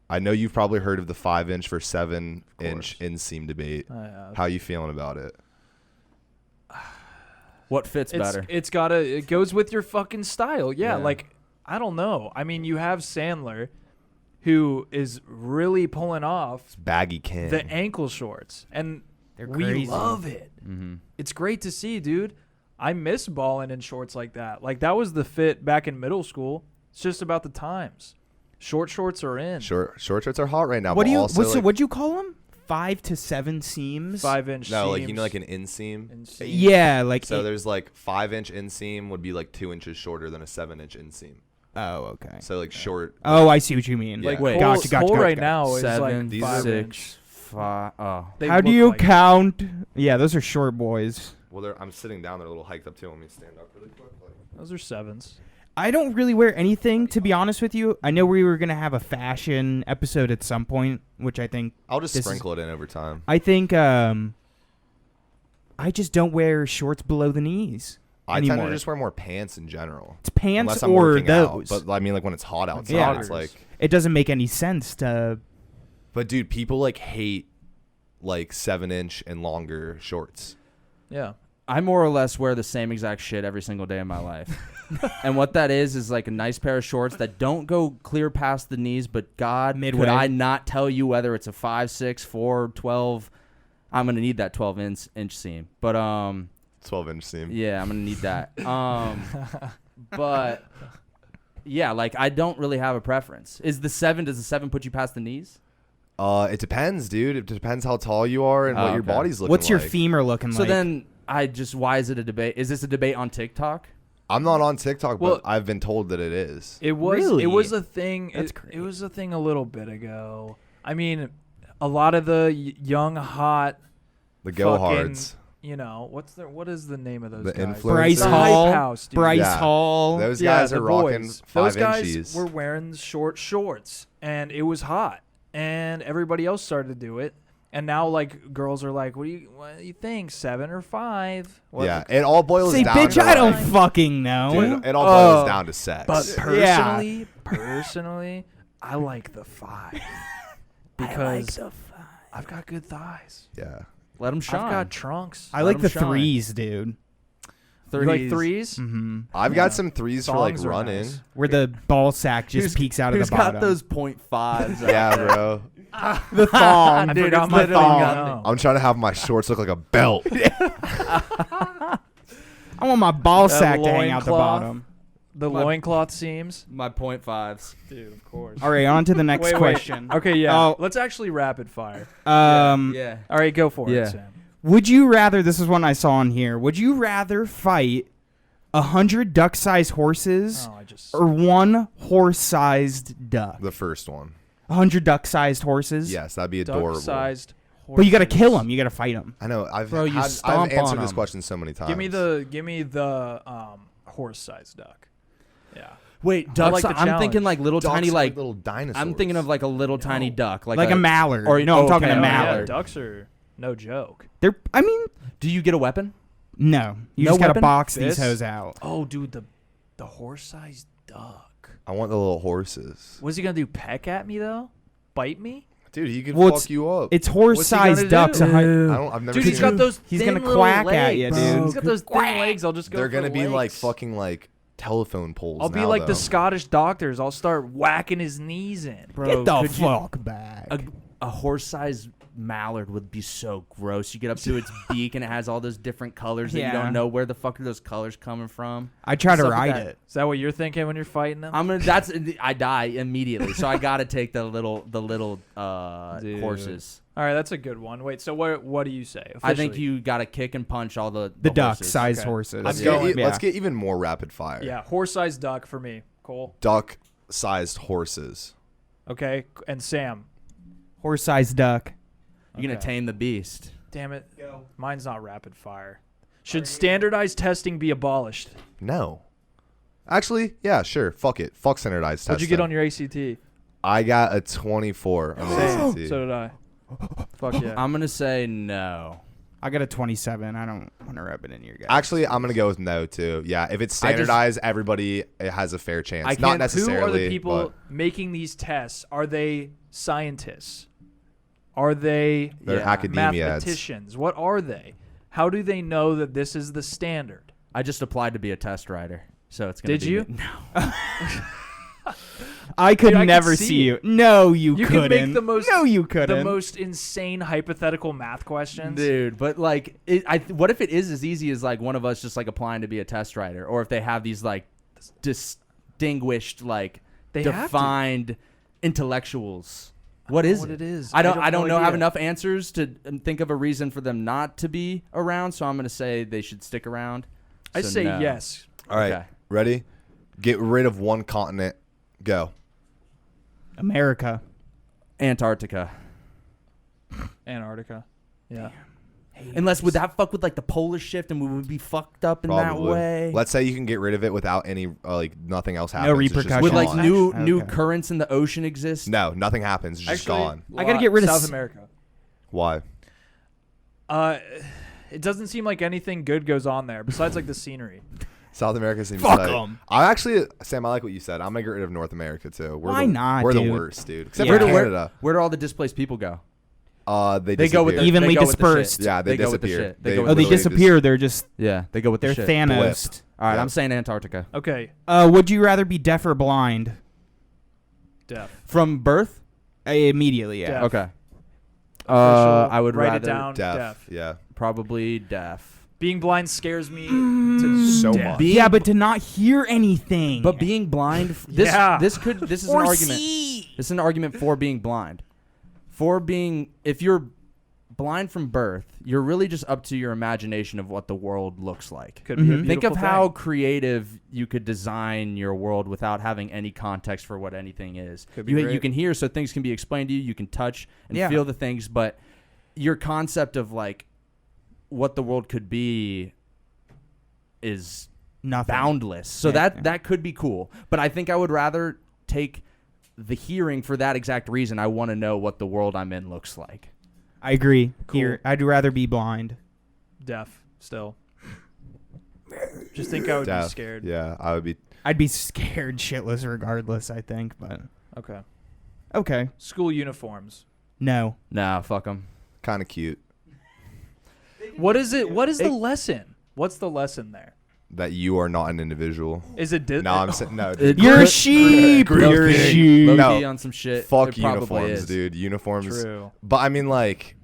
I know you've probably heard of the 5-inch versus 7-inch inseam debate. I have. How you feeling about it? What fits better? It goes with your fucking style. Yeah, Yeah. like I don't know. I mean, you have Sandler who is really pulling off It's baggy king. the ankle shorts and They're we crazy. love it. Mm-hmm. It's great to see, dude. I miss balling in shorts like that. Like that was the fit back in middle school. It's just about the times. Short shorts are in. Short shorts are hot right now. What but do you? also, like, What'd you call them? 5 to 7 seams. 5-inch. no, like, seams you know, like an inseam. and seams. Yeah, like So there's like 5-inch inseam would be like 2 inches shorter than a 7-inch inseam. Oh, okay. So like short. Oh, I see what you mean. Yeah. Like Wait. Cole, Gotcha, Cole gotcha, right gotcha. now is 7, like These are 5-inch. 6, 5. Oh, They How do look you like- count? Yeah, those are short boys. Well, I'm sitting down. They're a little hiked up too. Let me stand up really quick. Those are 7s. I don't really wear anything, to be honest with you. I know we were gonna have a fashion episode at some point, which I think I'll just This is- sprinkle it in over time. I just don't wear shorts below the knees I tend anymore. to just wear more pants in general. It's pants Unless I'm or working those. out. But I mean, like when it's hot outside, Yeah. it's like. It doesn't make any sense to. But dude, people like hate like 7-inch and longer shorts. Yeah. I more or less wear the same exact shit every single day of my life. And what that is like a nice pair of shorts that don't go clear past the knees, but God, Midway. could I not tell you whether it's a 5, 6, 4, 12. I'm gonna need that 12-inch seam. But 12-inch seam. yeah, I'm gonna need that. But yeah, like I don't really have a preference. Does the 7 put you past the knees? It depends, dude. It depends how tall you are and what your body's looking like. What's your femur looking like? So then why is it a debate? Is this a debate on TikTok? I'm not on TikTok, but I've been told that it is. It was. Really? It was a thing. That's it was a thing a little bit ago. I mean, a lot of the young hot. The go-hards. You know, what is the name of those The guys? influencers? Bryce The Hall. Hype House, dude. Bryce Yeah. Hall. Those guys the are rocking boys. 5 Those guys inches. were wearing short shorts, and it was hot, and everybody else started to do it. And now, like, girls are like, what do you think, 7 or 5? What? Yeah, it all boils Say, down bitch, to I don't like- fucking know. Dude, it all boils down to sex. But personally, I like the 5 because I've got good thighs. yeah. Let them shine. I've got trunks. I like them the shine. 3s, dude. You like 3s? Mm-hmm. I've got some 3s for like Thongs are running. nice. Where the ball sack just peeks out of the bottom. Who's got those 0.5s? Yeah, bro. The thong, I dude. forgot It's my the thong. thong. I'm trying to have my shorts look like a belt. I want my ball That sack to hang out the loincloth. bottom. The loincloth seams. My 0.5s. Dude, of course. All right, on to the next Wait. question. Okay, yeah. Oh. Let's actually rapid fire. Yeah. All right, go for Yeah. it, Sam. Would you rather? This is one I saw on here. Would you rather fight 100 duck-sized horses Oh, I just. or one horse-sized duck? The first one. 100 duck-sized horses. Yes, that'd be adorable. Duck-sized. But you got to horses. kill them. You got to fight them. I know. I've Bro, you I've stomp answered on this 'em. question so many times. Give me the horse-sized duck. Yeah. Wait, I ducks. like the I'm thinking challenge. like little Ducks tiny are like. little dinosaurs. I'm thinking of like a little tiny duck, Like a mallard. or- No, I'm talking okay, a Oh, yeah, mallard. ducks are no joke. They're. I mean, Do you get a weapon? no. You No just got to weapon? box these Fists? hoes out. Oh, dude, the horse-sized duck. I want the little horses. What's he gonna do? Peck at me though? Bite me? Dude, he could Well, fuck you up. It's What's he horse-sized gonna ducks. do? I've never Dude, seen he's got it. those. He's thin gonna little quack legs. at you, dude. He's got those thin legs. I'll just go. They're for gonna be like legs. fucking like telephone poles. I'll be now, like though. the Scottish doctors. I'll start whacking his knees in. Bro, Get the could you- fuck back. A horse-sized mallard would be so gross. You get up to its beak and it has all those different colors that you Yeah. don't know where the fuck are those colors coming from. I try to Stuff like ride that. it. Is that what you're thinking when you're fighting them? I die immediately. So I gotta take the little Dude. horses. All right, that's a good one. Wait, so what do you say? I think officially? you gotta kick and punch all the The horses. duck-sized Okay. horses. Let's, I'm get, going. let's get even more rapid fire. Yeah, horse-sized duck for me. Cole. Duck-sized horses. Okay, and Sam. Horse-sized duck. You're gonna Okay. tame the beast. Damn it. Mine's not rapid fire. Should standardized testing be abolished? No. Actually, yeah, sure. Fuck it. Fuck standardized testing. What'd you get on your ACT? I got a 24 on the Same. ACT. So did I. Fuck yeah. I'm gonna say no. I got a 27. I don't want to rub it in your guys. Actually, I'm gonna go with no too. Yeah, if it's standardized, everybody it has a fair chance. I Not can't- necessarily. Who are the people but making these tests? Are they scientists? Are they They're academia heads. mathematicians? What are they? How do they know that this is the standard? I just applied to be a test rider, so it's gonna. Did be you? Me. I could Dude, I could never see see it. you. No, you You couldn't. can make the most No, you couldn't. the most insane hypothetical math questions. Dude, but like, what if it is as easy as like one of us just like applying to be a test rider, or if they have these like distinguished, like They have to. defined intellectuals? What is what it? it is. I don't have no know. Have idea. enough answers to think of a reason for them not to be around, so I'm gonna say they should stick around. I So say no. yes. all right, Okay. ready? Get rid of one continent. Go. America. Antarctica. Antarctica. Yeah. Unless would that fuck with like the polar shift and we would be fucked up in Probably. that way? Let's say you can get rid of it without any like nothing else happens. No It's just repercussions. Would like gone. new Okay. currents in the ocean exist? No, nothing happens. It's just Actually, gone. I gotta get rid of South s- America. Why? It doesn't seem like anything good goes on there besides like the scenery. South America seems Fuck tight. 'em. I actually, Sam, I like what you said. I'm gonna get rid of North America too. Why not, We're the dude? worst, dude. Except Yeah. for Where, Canada. where do all the displaced people go? They Go with disappear. the, Evenly they go with the shit. dispersed. Yeah, they go with the disappear. shit. They They go Oh, with they the literally shit. disappear. They're just. Yeah, they go with the They're shit. Thanos. All right, Yeah. I'm saying Antarctica. Okay. Would you rather be deaf or blind? Deaf. From birth? Immediately, yeah. Deaf. Okay. I would write rather it down. Deaf. Yeah. Probably deaf. Being blind scares me to So death. much. Yeah, but to not hear anything. But being blind, this is an or argument. see. This is an argument for being blind. If you're blind from birth, you're really just up to your imagination of what the world looks like. Could be a Think of beautiful how thing. creative you could design your world without having any context for what anything is. Could be You great. can hear, so things can be explained to you. You can touch and Yeah. feel the things, but your concept of like what the world could be is Nothing. boundless. So Yeah. that could be cool. But I think I would rather take the hearing for that exact reason. I want to know what the world I'm in looks like. I agree. Cool. Here, I'd rather be blind. Deaf still. Just think I would Deaf. be scared. Yeah, I would be. I'd be scared shitless regardless, I think, but Okay. okay. School uniforms. No. Nah, fuck them. Kind of cute What is it? What is the lesson? What's the lesson there? that you are not an individual. Is it No, I'm saying no. You're a sheep. Group You're a thing. sheep. Low No. key on some shit. Fuck It probably uniforms, is. dude. Uniforms. True. But I mean, like,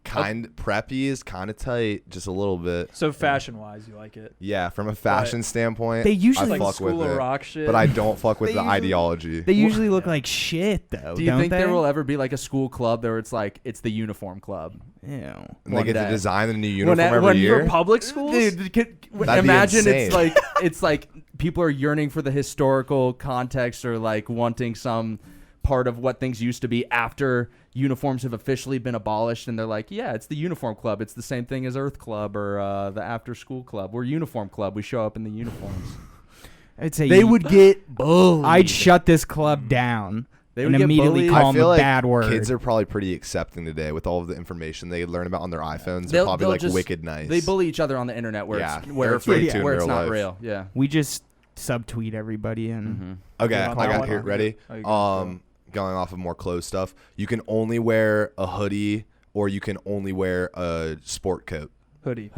preppy is kind of tight, just a little bit. So fashion-wise, you like it? Yeah, from a fashion standpoint, They usually- I Like fuck with School of it, Rock shit. but I don't fuck with They the usually- ideology. They usually look like shit, though. Do you don't think they? there will ever be like a school club where it's like it's the uniform club? Ew. And they one get day. to design a new uniform When every year. For public schools? Dude, That'd be imagine insane. it's like people are yearning for the historical context or like wanting some part of what things used to be after uniforms have officially been abolished, and they're like, yeah, it's the uniform club. It's the same thing as Earth Club or the After School Club. We're uniform club. We show up in the uniforms. I'd say They would get bullied. I'd shut this club down They and would get immediately bullied. call I them feel a like bad word. kids are probably pretty accepting today with all of the information they learn about on their iPhones. They're They'll- probably they'll like just- wicked nice. They bully each other on the internet where Yeah, it's they're where it's, afraid to in where it's real not life. real. Yeah. we just subtweet everybody and Mm-hmm. Okay, Get I on that got one. here. Ready? Oh, you got it, Going off of more clothes stuff. You can only wear a hoodie, or you can only wear a sport coat. Hoodie.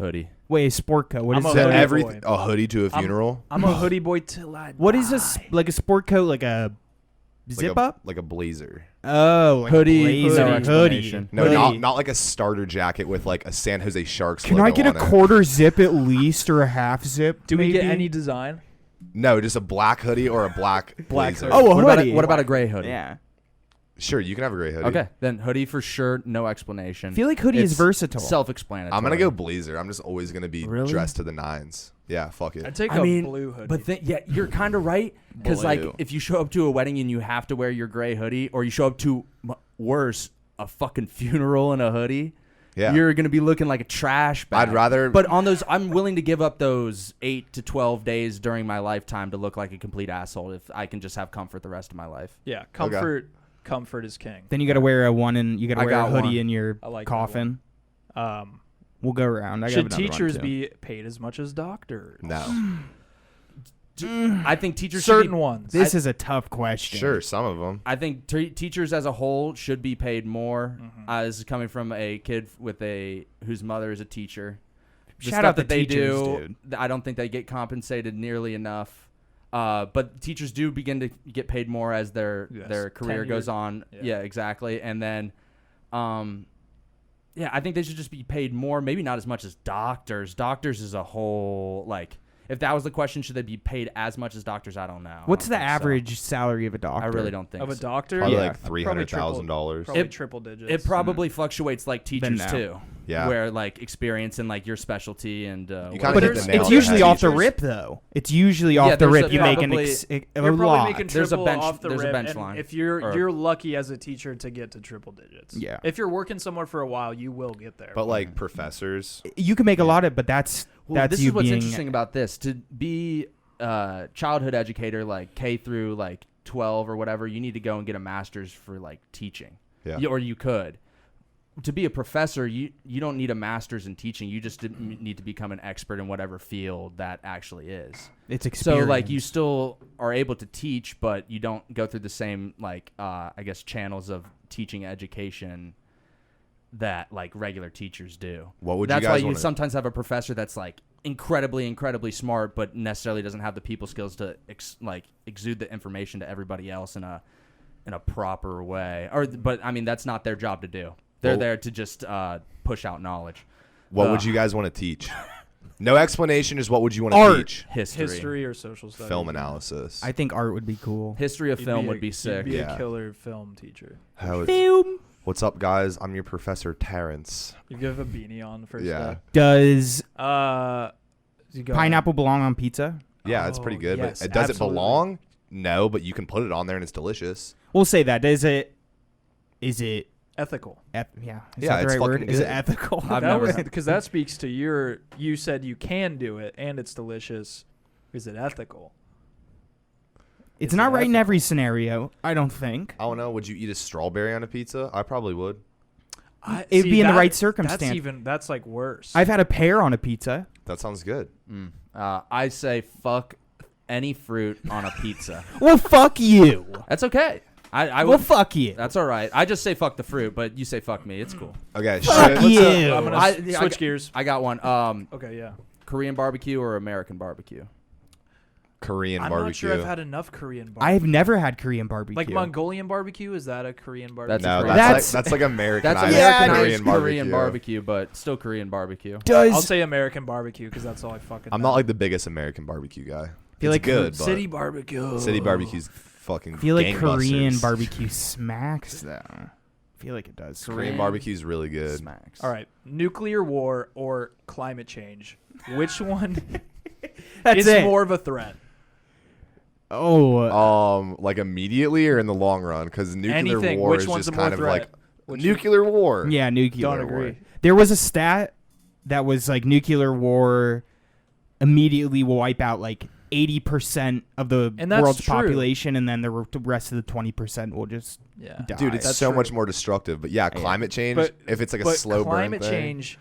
wait, a sport coat. What I'm is a that? hoodie Everything. boy. A hoodie to a funeral. I'm a hoodie boy till I What is die. like a sport coat? Like a zip up? Like a blazer. Oh, like Hoodie, a blazer. no hoodie. explanation. No, Hoodie. not like a starter jacket with like a San Jose Sharks Can logo I get a on it. quarter zip at least, or a half zip? Do we get maybe? any design? No, just a black hoodie or a black blazer. hoodie. Oh, a What about hoodie. what about a gray hoodie? Yeah. Sure, you can have a gray hoodie. Okay, then hoodie for sure. No explanation. I feel like hoodie is It's versatile. Self-explanatory. I'm gonna go blazer. I'm just always gonna be Really? dressed to the nines. Yeah, fuck it. I'd take I a mean, blue hoodie. but yeah, you're kind of right because like Blue. if you show up to a wedding and you have to wear your gray hoodie, or you show up to worse a fucking funeral in a hoodie, Yeah. you're gonna be looking like a trash bag. I'd rather. But on those, I'm willing to give up those 8 to 12 days during my lifetime to look like a complete asshole if I can just have comfort the rest of my life. yeah, comfort is king. Then you got to wear a one, and you got to I wear a got hoodie one. in your I like that coffin. We'll go around. I got Should another one, teachers too. be paid as much as doctors? no. I think teachers Certain should be, ones. This is a tough question. Sure, some of them. I think teachers as a whole should be paid more. This is coming from a kid with whose mother is a teacher. The Shout stuff out that the they teachers, do, dude. I don't think they get compensated nearly enough. But teachers do begin to get paid more as their career goes Tenured. on. Yeah. Yeah, exactly. And then, yeah, I think they should just be paid more. Maybe not as much as doctors. Doctors is a whole like. If that was the question, should they be paid as much as doctors? I don't know. What's I the don't think so. average salary of a doctor? I really don't think Of a so. doctor? Probably Yeah. like $300,000. Probably It- triple digits. It probably fluctuates like teachers no. too. Yeah. Where like experience and like your specialty and kinda But hit it's, the nail it's on the usually head. off the Teachers- rip, though. It's usually off the there's rip. a- You make probably- a You're probably lot. making There's a triple bench- off the there's a rip, bench and line. if you're Or- you're lucky as a teacher to get to triple digits. Yeah. If you're working somewhere for a while, you will get there. But like professors, You can make a lot of, but that's this you is what's being. interesting about this. To be a childhood educator, like K through like 12 or whatever, you need to go and get a master's for like teaching. Yeah. Or you could. To be a professor, you don't need a master's in teaching. You just need to become an expert in whatever field that actually is. It's So experience. like you still are able to teach, but you don't go through the same like I guess channels of teaching education that like regular teachers do. what would That's you why guys you want? sometimes have a professor that's like incredibly smart, but necessarily doesn't have the people skills to exude the information to everybody else in a proper way. But I mean that's not their job to do. They're Well- there to just push out knowledge. What would you guys want to teach? No explanation. Just what would you want Art. to teach? History or social studies. Film analysis. I think art would be cool. History of You'd film be would a- be you'd sick. be Yeah. a killer film teacher. How is- Film. What's up, guys? I'm your Professor Terrence. You have a beanie on the first Yeah. day. Does You go pineapple belong on pizza? Yeah, it's pretty Oh, good. yes, But does it absolutely. belong? No, but you can put it on there and it's delicious. We'll say that. Is it ethical. yeah. Is Yeah, that the it's right word? fucking Is it good. ethical? I've never. Because that speaks to you said you can do it and it's delicious. Is it ethical? It's Is not it right in ethical? every scenario. I don't think. I don't know. Would you eat a strawberry on a pizza? I probably would. It'd be in the right circumstance. That's like worse. I've had a pear on a pizza. That sounds good. I say fuck any fruit on a pizza. Well, fuck you. That's okay. I Well, would. fuck you. That's all right. I just say fuck the fruit, but you say fuck me. It's cool. Okay. Fuck should- you. I'm gonna I- switch gears. I got one. Okay, yeah. Korean barbecue or American barbecue? Korean I'm barbecue. not sure I've had enough Korean barbecue. I've never had Korean barbecue. Like Mongolian barbecue, is that a Korean barbecue? That's no, a that's like American. That's Yeah, Americanized Korean Korean barbecue. barbecue, but still Korean barbecue. Does I'll say American barbecue because that's all I fucking I'm know. not like the biggest American barbecue guy. Feel It's like good, but City barbecue. City barbecue's fucking. feel like Korean gangbusters. barbecue smacks though. Feel like it does. Korean barbecue's really good. Smacks. All right, nuclear war or climate change. Which one That's is it. more of a threat? Oh, Like immediately or in the long run? Because nuclear Anything. war Which is one's just the more kind of threat? like Which- nuclear war. yeah, nuclear Don't war. agree. There was a stat that was like nuclear war immediately will wipe out like 80% of the And that's world's true. population, and then the rest of the 20% will just Yeah. die. Dude, it's That's so true. much more destructive. But yeah, climate change. But- if it's like a But slow burn climate thing, change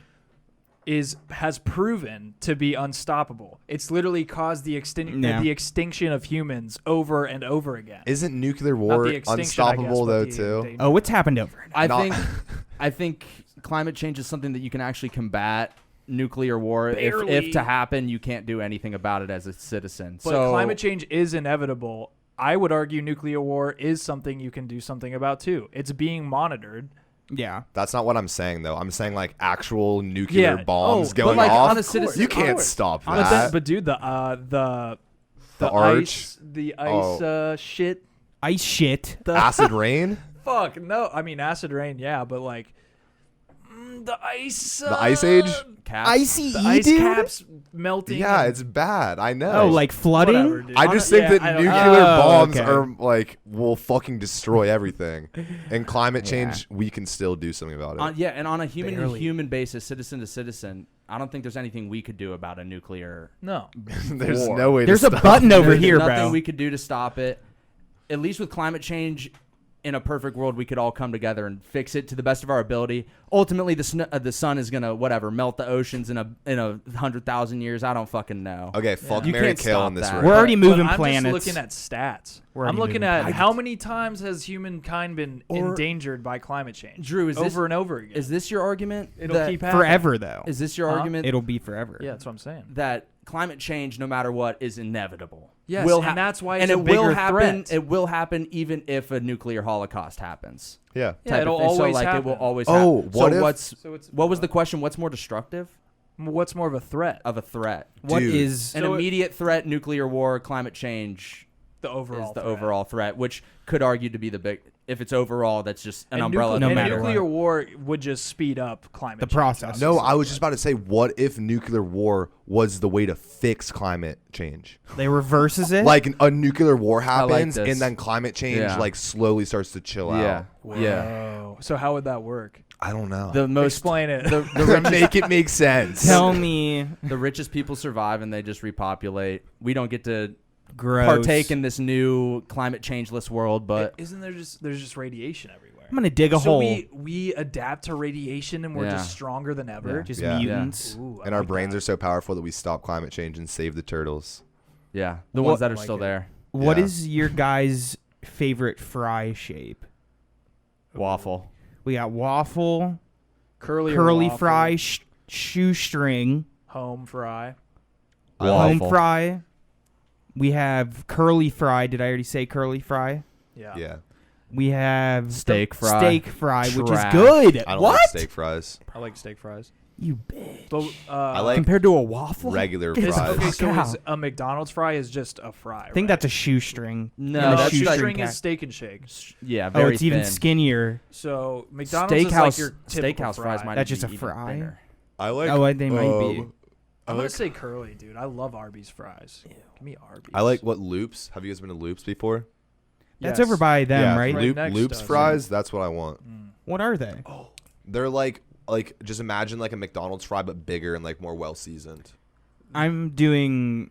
has proven to be unstoppable. It's literally caused the Yeah. the extinction of humans over and over again. isn't nuclear Not war the extinction, I guess, unstoppable but though the too? danger. Oh, it's happened over. and Not- I think climate change is something that you can actually combat. Nuclear war, if Barely. to happen, you can't do anything about it as a citizen. But so climate change is inevitable. I would argue nuclear war is something you can do something about too. It's being monitored. Yeah. That's not what I'm saying though. I'm saying like actual nuclear Yeah. bombs Oh, going but like off. on a citizen, You can't course. stop But, that. but dude, the arch? the Oh. ice shit. Ice shit. The Acid rain? fuck no. I mean acid rain, yeah, but like the ice. The ice age? caps. Icy The ice dude? caps melting. Yeah, and it's bad. I know. Oh, like flooding? whatever, dude. I just think Yeah, that I don't- nuclear Oh, bombs okay. are like will fucking destroy everything. And climate Yeah. change, we can still do something about it. Yeah, and on a human to Barely. human basis, citizen to citizen, I don't think there's anything we could do about a nuclear. No. There's war. no way. There's to a stop button over There's here, nothing bro. we could do to stop it. At least with climate change, in a perfect world, we could all come together and fix it to the best of our ability. Ultimately, the sun is gonna melt the oceans in a 100,000 years. I don't fucking know. Okay, fuck You Mary can't Kill stop in this that. room. We're already moving But I'm planets. just looking at stats. We're I'm already looking moving at planets. how many times has humankind been Or- endangered by climate change? Drew, is this over and over again. is this your argument? It'll that, keep happening. Forever, though. Is this your Huh? argument? It'll be forever. Yeah, that's what I'm saying. that climate change, no matter what, is inevitable. Yes, will and that's why and it's a it will bigger happen. threat. It will happen even if a nuclear holocaust happens. Yeah. Yeah, type of it'll thing. always so, like, happen. It will always Oh, happen. what so if- what's So it's what was the question? What's more destructive what's more of a threat? of a threat? What Dude. is An So it- immediate threat, nuclear war, climate change The overall is the threat. overall threat, which could argue to be the big. If it's overall, that's just an And umbrella. No and matter nuclear what. war would just speed up climate The change, process. No, obviously. I was just about to say, what if nuclear war was the way to fix climate change? they reverses it? Like a nuclear war like happens, this. and then climate change Yeah. like slowly starts to chill yeah, out. yeah. Whoa. So how would that work? I don't know. The most Explain it. Make it make sense. Tell me, the richest people survive and they just repopulate. We don't get to gross. partake in this new climate changeless world, but Isn't there's just radiation everywhere? I'm gonna dig a so hole. we adapt to radiation and we're Yeah. just stronger than ever. Yeah. Just Yeah. mutants. Ooh, I And our like brains that. are so powerful that we stop climate change and save the turtles. yeah, the What- ones that are like still it. there. What Yeah. is your guys' favorite fry shape? Waffle. We got waffle, curly curly waffle, fry, shoestring, home fry. home Waffle. fry. We have curly fry. Did I already say curly fry? Yeah. Yeah. We have Steak fry. Steak fry, which is Trash. good. I don't What? like steak fries. I like steak fries. You bitch. But I like Compared to a waffle? regular Get fries. okay, so Cow. is a McDonald's fry is just a fry. I think that's a shoestring. No, And a that's like- shoestring pack. is Steak and Shake. Yeah, Oh, very it's even thin. skinnier. So McDonald's is Steakhouse, like your typical steakhouse fry. fries might That's be just a even fry? thinner. I like. Oh, they might be. I'm gonna say curly, dude. I love Arby's fries. Give me Arby's. I like what Loops. Have you guys been to Loops before? That's Yes. over by them, yeah, right? Right next Loops to us, fries. That's what I want. What are they? They're like just imagine like a McDonald's fry but bigger and like more well seasoned. I'm doing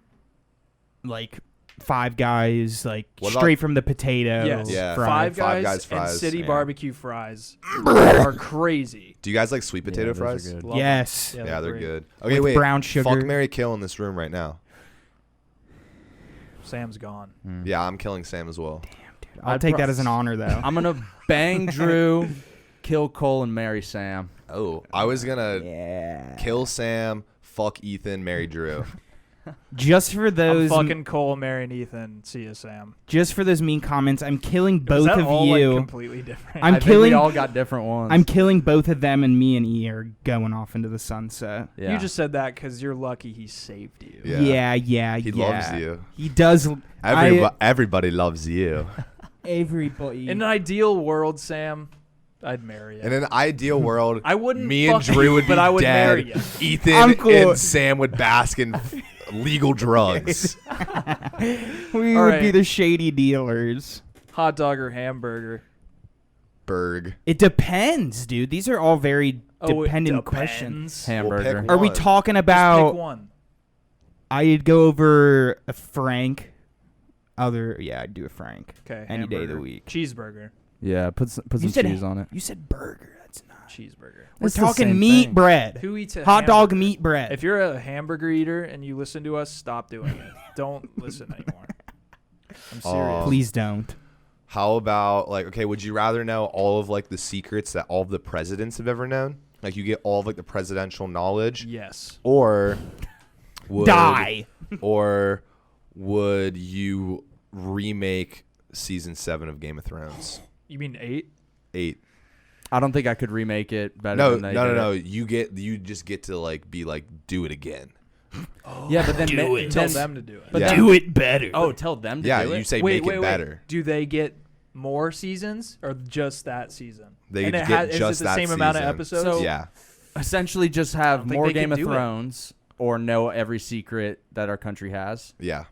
like Five Guys, like What about- straight from the potato. Yes. Yeah. fries. Five Five Guys, Guys and fries, City yeah. Barbecue fries are crazy. Do you guys like sweet potato those are fries? good. Love Yes. them. Yeah, they're great. good. Okay, With wait. brown sugar. Fuck, marry, kill in this room right now. Sam's gone. Yeah, I'm killing Sam as well. I'll I'd take pro- that as an honor, though. I'm gonna bang Drew, kill Cole, and marry Sam. Oh, I was gonna Yeah. kill Sam, fuck Ethan, marry Drew. Just for I'm those, fucking Cole, Mary, and Ethan. See ya, Sam. just for those mean comments, I'm killing Was both that of all, you. Like, completely different. I'm I think killing- we all got different ones. I'm killing both of them, and me and E are going off into the sunset. yeah. You just said that because you're lucky he saved you. Yeah. Yeah. He loves you. He does. Everybody loves you. Everybody. In an ideal world, Sam, I'd marry you. In an ideal world, I wouldn't. me and fuck Drew you, would be but I would dead. marry you. Ethan I'm cool. and Sam would bask in legal drugs. we All would right. be the shady dealers. Hot dog or hamburger? Berg. It depends, dude. These are all very Oh, it dependent depends. questions. hamburger. pick Are we one. talking Just about? pick one. I'd go over a Frank. I'd do a Frank. Okay. Any day of the hamburger. week. Cheeseburger. Yeah, put some You said cheese on it. You said burger. That's not. Cheeseburger. We're It's the talking same meat thing. bread. Who eats a Hot dog hamburger? meat bread. If you're a hamburger eater and you listen to us, stop doing it. Don't listen anymore. I'm serious. Please don't. How about okay, would you rather know all of the secrets that all of the presidents have ever known? Like you get all of the presidential knowledge, Yes. or would Die. or would you remake season 7 of Game of Thrones? You mean 8? 8. I don't think I could remake it better No, than they did no. it. You just get to be do it again. Yeah, but then Tell them to do it. But Yeah. then, Do it better. oh, tell them to Yeah, do it. you say wait, make it better. Do they get more seasons or just that season? They and get is just it the that same amount of season. episodes? So- Yeah. Essentially, just have think more they Game could of do it. Thrones or know every secret that our country has. Yeah.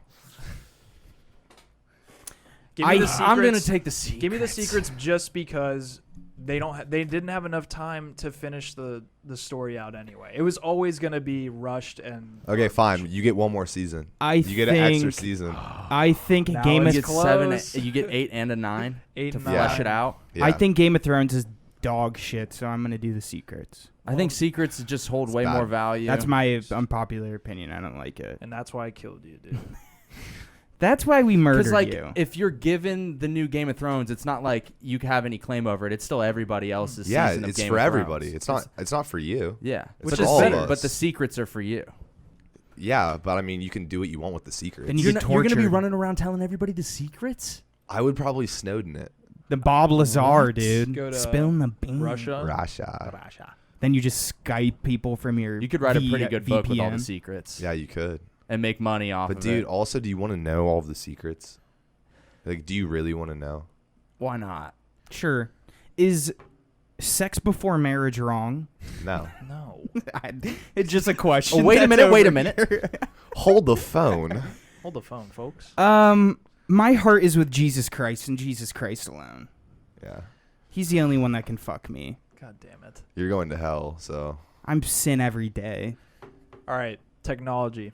Give me the I'm gonna secrets. take the secrets. Give me the secrets just because they don't. They didn't have enough time to finish the story out anyway. It was always gonna be rushed and. Okay, fine. You get one more season. I You get an extra think. season. I think Now Game You of. it's get 7. close. You get 8 and a 9 8 to and flesh 9. it out. Yeah. I think Game of Thrones is dog shit, so I'm gonna do the secrets. I think secrets just hold way bad. more value. That's my unpopular opinion. I don't like it. And that's why I killed you, dude. That's why we murdered Because you. if you're given the new Game of Thrones, it's not like you have any claim over it. It's still everybody else's Yeah, season of it's Game for of everybody. Thrones. It's not for you. Yeah, It's which for is all of better. us. But the secrets are for you. Yeah, but I mean, you can do what you want with the secrets. Then you You're, get you're gonna be tortured. running around telling everybody the secrets. I would probably Snowden it. The Bob Lazar, dude. Go to Spilling the beans. Russia. Russia. Then you just Skype people from your. You could write a pretty good book with all the VPN. secrets Yeah, you could. and make money off But of dude, it. also, do you want to know all of the secrets? Do you really want to know? Why not? Sure. Is sex before marriage wrong? No. No. It's just a question. Oh, wait a that's minute. Wait a over minute. Hold the phone. Hold the phone, folks. My heart is with Jesus Christ and Jesus Christ alone. Yeah. He's the only one that can fuck me. God damn it. You're going to hell, so. I'm sin every day. All right. Technology.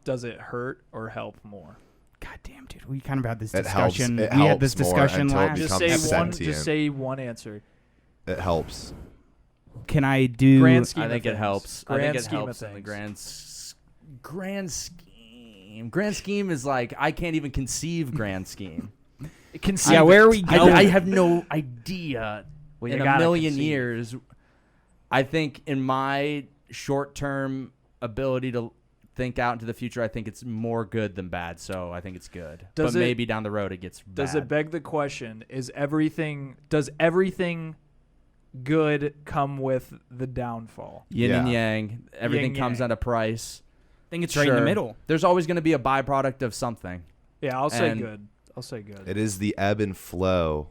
Does it hurt or help more? God damn, dude. We kind of had this It helps- discussion. it We had this helps more discussion until it last. Just becomes say one. sentient. Just say one answer. It helps. Can I do? Grand scheme I of think it things. helps. I Grand think it scheme helps of in the things. grand scheme. Grand scheme is like I can't even conceive grand scheme. Conceive Yeah, where it. are we going? I have no idea. Well, you in a gotta million conceive. years, I think in my short-term ability to think out into the future, I think it's more good than bad. So I think it's good. Does but it- maybe down the road it gets bad. Does it beg the question, does everything good come with the downfall? Yin and Yeah. yang. Everything comes Yin-yang. at a price. I think it's right in the Sure. middle. There's always going to be a byproduct of something. Yeah, I'll say And- good. I'll say good. It is the ebb and flow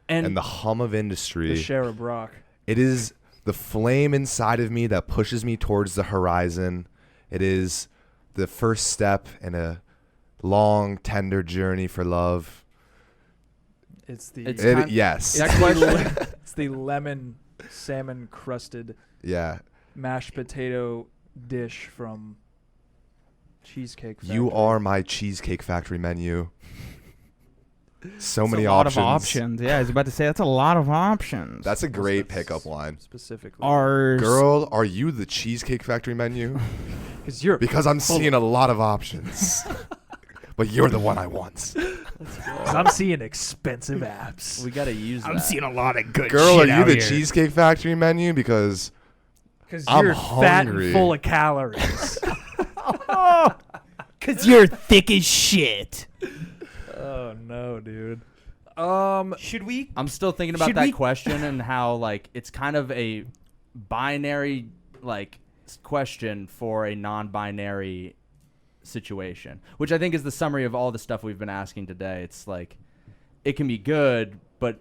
and the hum of The industry. Shara Brock. It is the flame inside of me that pushes me towards the horizon. It is the first step in a long, tender journey for love. It's the It's It, kind- yes. That question. it's the lemon salmon crusted Yeah. mashed potato dish from Cheesecake Factory. You are my Cheesecake Factory menu. So That's many a lot options. of options. Yeah, I was about to say that's a lot of options. That's a great That's pickup line. specifically. Girl, are you the Cheesecake Factory menu? Because you're Because I'm seeing a lot of options. But you're the one I want. 'cause I'm seeing expensive apps. We got to use I'm that. sean a lot of good Girl, are shit you out the here. Cheesecake Factory menu? Because Because I'm you're fat and hungry. full of calories. Because you're thick as shit. Oh no, dude. Should we? I'm still thinking about Should that we- question and how like it's kind of a binary like question for a non-binary situation, which I think is the summary of all the stuff we've been asking today. It's like it can be good, but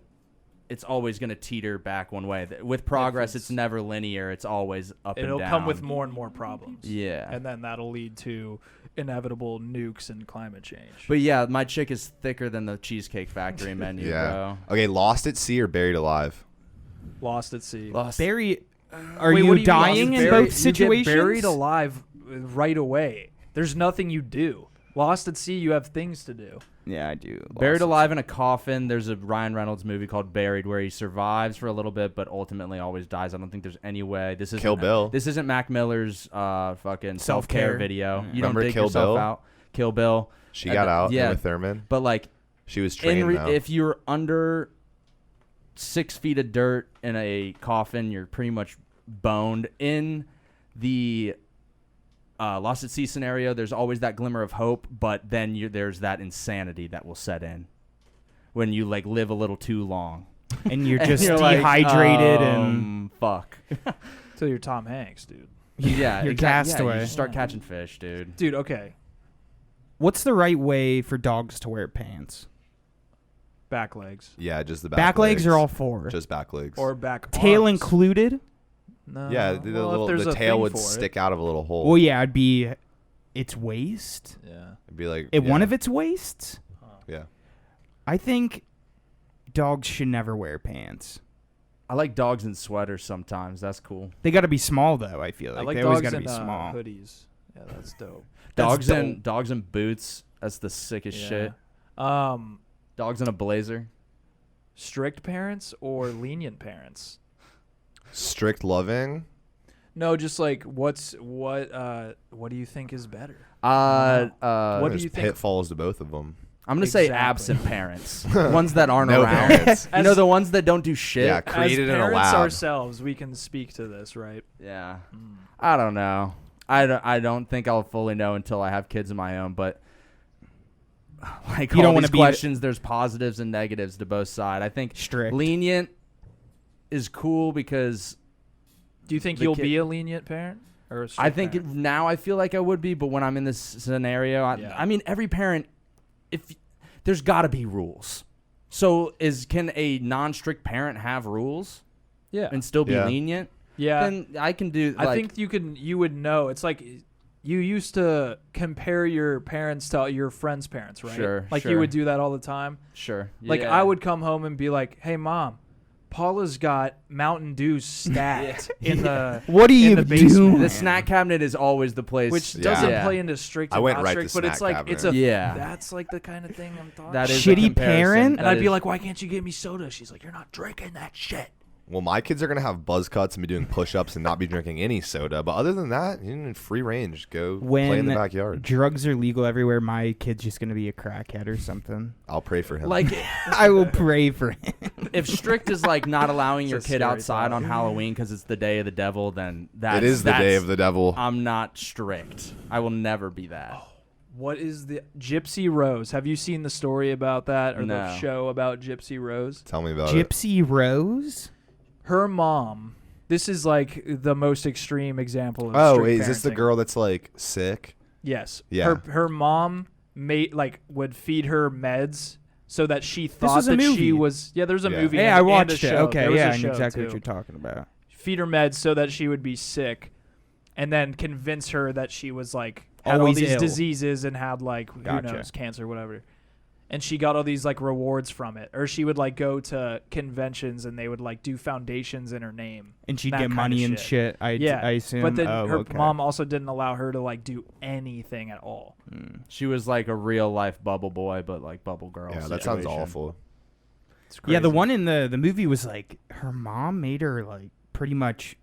it's always going to teeter back one way. With progress, it's never linear. It's always up and It'll down. come with more and more problems. Yeah. And then that'll lead to inevitable nukes and climate change. But yeah, my chick is thicker than the Cheesecake Factory menu, yeah. Okay, lost at sea or buried alive? Lost at sea. bro. Barry, are Wait, you what do dying mean in lost? both situations? You get buried alive right away. There's nothing you do. Lost at sea, you have things to do. Yeah, I do. Buried alive in a coffin. There's a Ryan Reynolds movie called Buried where he survives for a little bit, but ultimately always dies. I don't think there's any way. This is Kill Bill. This isn't Mac Miller's fucking self-care Self-care. video. You Remember don't dig Kill yourself Bill? out. Kill Bill. She got out yeah. with Thurman. But like, She was trained though. if you're under 6 feet of dirt in a coffin, you're pretty much boned. In the Lost at Sea scenario, there's always that glimmer of hope, but then there's that insanity that will set in when you like live a little too long. And you're And just you're like, dehydrated and fuck. Till you're Tom Hanks, dude. Yeah, You're exactly. castaway. Yeah, you start catching fish, dude. Dude, okay. what's the right way for dogs to wear pants? Back legs. Yeah, just the Back legs are all four. Just back legs. Or back Tail arms. included? No. yeah, Well, if there's the a tail thing would for it. stick out of a little hole. Well, yeah, it'd be its waist. Yeah. It'd be like At one yeah, of its waists? Yeah. I think dogs should never wear pants. I like dogs in sweaters sometimes. That's cool. They got to be small, though, I feel like. I like they always dogs got to in be small. hoodies. Yeah, that's dope. Dogs in boots. That's the sickest shit. Um, Dogs in a blazer. strict parents or lenient parents? Strict loving. No, just like what do you think is better? What What do There's you think- pitfalls to both of them. I'm gonna say Exactly. absent parents, ones that aren't No around. parents. You know, the ones that don't do shit. Yeah, created As in a parents lab. ourselves, we can speak to this, right? Yeah. I don't know. I don't think I'll fully know until I have kids of my own. But like You all don't wanna these be questions, there's positives and negatives to both sides. I think Strict. lenient is cool because Do you think The you'll kid- be a lenient parent or a I strict think parent? now I feel like I would be, but when I'm in this scenario, Yeah. I mean, every parent, if there's got to be rules. So can a non-strict parent have rules yeah, and still be Yeah. lenient? yeah. Then I can do. I like, think you would know. It's like you used to compare your parents to your friends' parents, right? Sure, Like sure. you would do that all the time. sure. Like Yeah. I would come home and be like, "Hey, Mom, Paula's got Mountain Dew stacked in the What do in you the basement." do? The snack cabinet is always the place. which Yeah. doesn't Yeah. play into strict. I and went not right to strict, but it's snack like it's a cabinet. Yeah. That's like the kind of thing I'm talking. that is Shitty a comparison. parent? And That I'd be is- like, "Why can't you get me soda?" She's like, "You're not drinking that shit." well, my kids are going to have buzz cuts and be doing push-ups and not be drinking any soda. But other than that, free range. Go play in the backyard. Drugs are legal everywhere, my kid's just going to be a crackhead or something. I'll pray for him. Like, I will pray for him. if strict is like not allowing your It's a kid scary outside thought. on Halloween because it's the day of the devil, then that's it is the day of the devil. I'm not strict. I will never be that. What is the Gypsy Rose? Have you seen the story about that or the No. show about Gypsy Rose? Tell me about it. Gypsy Rose? Her mom. This is like the most extreme example of Oh, strict wait, is this the parenting. girl that's like sick? Yes. Yeah. Her mom would feed her meds so that she thought was a that she movie. was. Yeah, there's a Yeah. movie. Hey, and, I and a watched it. show. Okay, There was yeah, a I know show, exactly what too. you're talking about. Feed her meds so that she would be sick, and then convince her that she was like had Always all these ill. diseases and had like Gotcha. who knows, cancer, whatever. And she got all these like rewards from it, or she would like go to conventions and they would like do foundations in her name. And she'd That get kind money of and shit. shit, I assume. But then Oh, her okay. mom also didn't allow her to like do anything at all. She was like a real life bubble boy, but like bubble girl. Yeah, that sounds situation. awful. It's Yeah, the crazy. one in the movie was like her mom made her like pretty much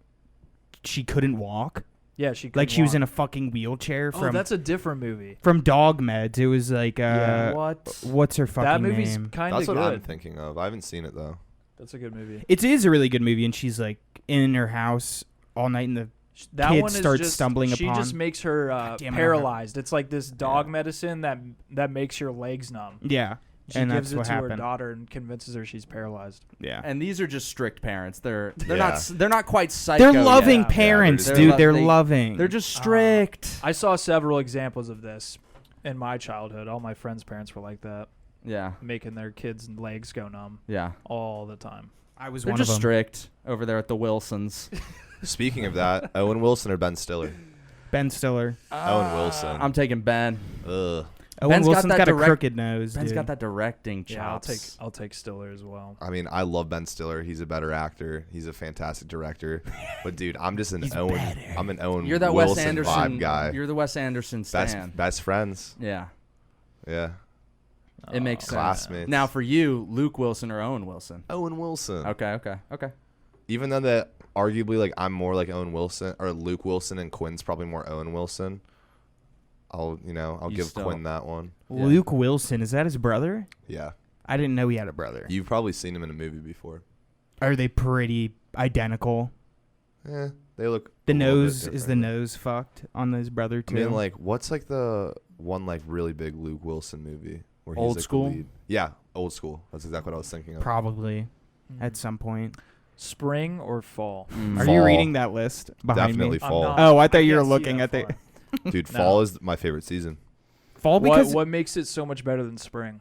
she couldn't walk. Yeah, she Like she was in a. a fucking wheelchair Oh, from that's a different movie. from Dog Meds. It was like What? what's her fucking That movie's name? kind of That's what good. I'm thinking of. I haven't seen it, though. That's a good movie. It is a really good movie, and she's like in her house all night, and the That kid one is starts just, stumbling she upon. just makes her damn it, paralyzed. It's like this dog medicine that makes your legs numb. yeah, She and gives that's it what to her happened. daughter and convinces her she's paralyzed. Yeah, And these are just strict parents. They're Yeah. not quite psycho. they're loving yet. parents, they're dude. just- They're they- loving. They're just strict. I saw several examples of this in my childhood. All my friends' parents were like that, Yeah. making their kids' legs go numb Yeah. all the time. I was They're one just of them. strict over there at the Wilsons. Speaking of that, Owen Wilson or Ben Stiller? Ben Stiller. Owen Wilson. I'm taking Ben. Ugh. Owen Ben's got Wilson's that got a direct- crooked nose, Ben's dude. got that directing Yeah, chops. I'll take Stiller as well. I mean, I love Ben Stiller. He's a better actor. He's a fantastic director. But dude, I'm just an He's Owen. better. I'm an Owen You're that Wilson Wes Anderson vibe guy. You're the Wes Anderson stan. Best friends. Yeah. Yeah. It makes sense. Classmates. Now for you, Luke Wilson or Owen Wilson? Owen Wilson. Okay. Even though that arguably like I'm more like Owen Wilson or Luke Wilson and Quinn's probably more Owen Wilson. I'll You give still- Quinn that one. Yeah. Luke Wilson, is that his brother? Yeah. I didn't know he had a brother. You've probably seen him in a movie before. Are they pretty identical? They look The a little bit nose is the different. nose fucked on his brother I too. mean, like, what's like the one like really big Luke Wilson movie where he's Old like, School? the lead? Yeah, Old School. That's exactly what I was thinking of. Probably Mm. at some point. Spring or fall? Mm. Are you Fall. reading that list behind Definitely me? I'm fall. not. Oh, I thought you were can't see looking that at the far. Dude, No. fall is my favorite season. fall because What makes it so much better than spring?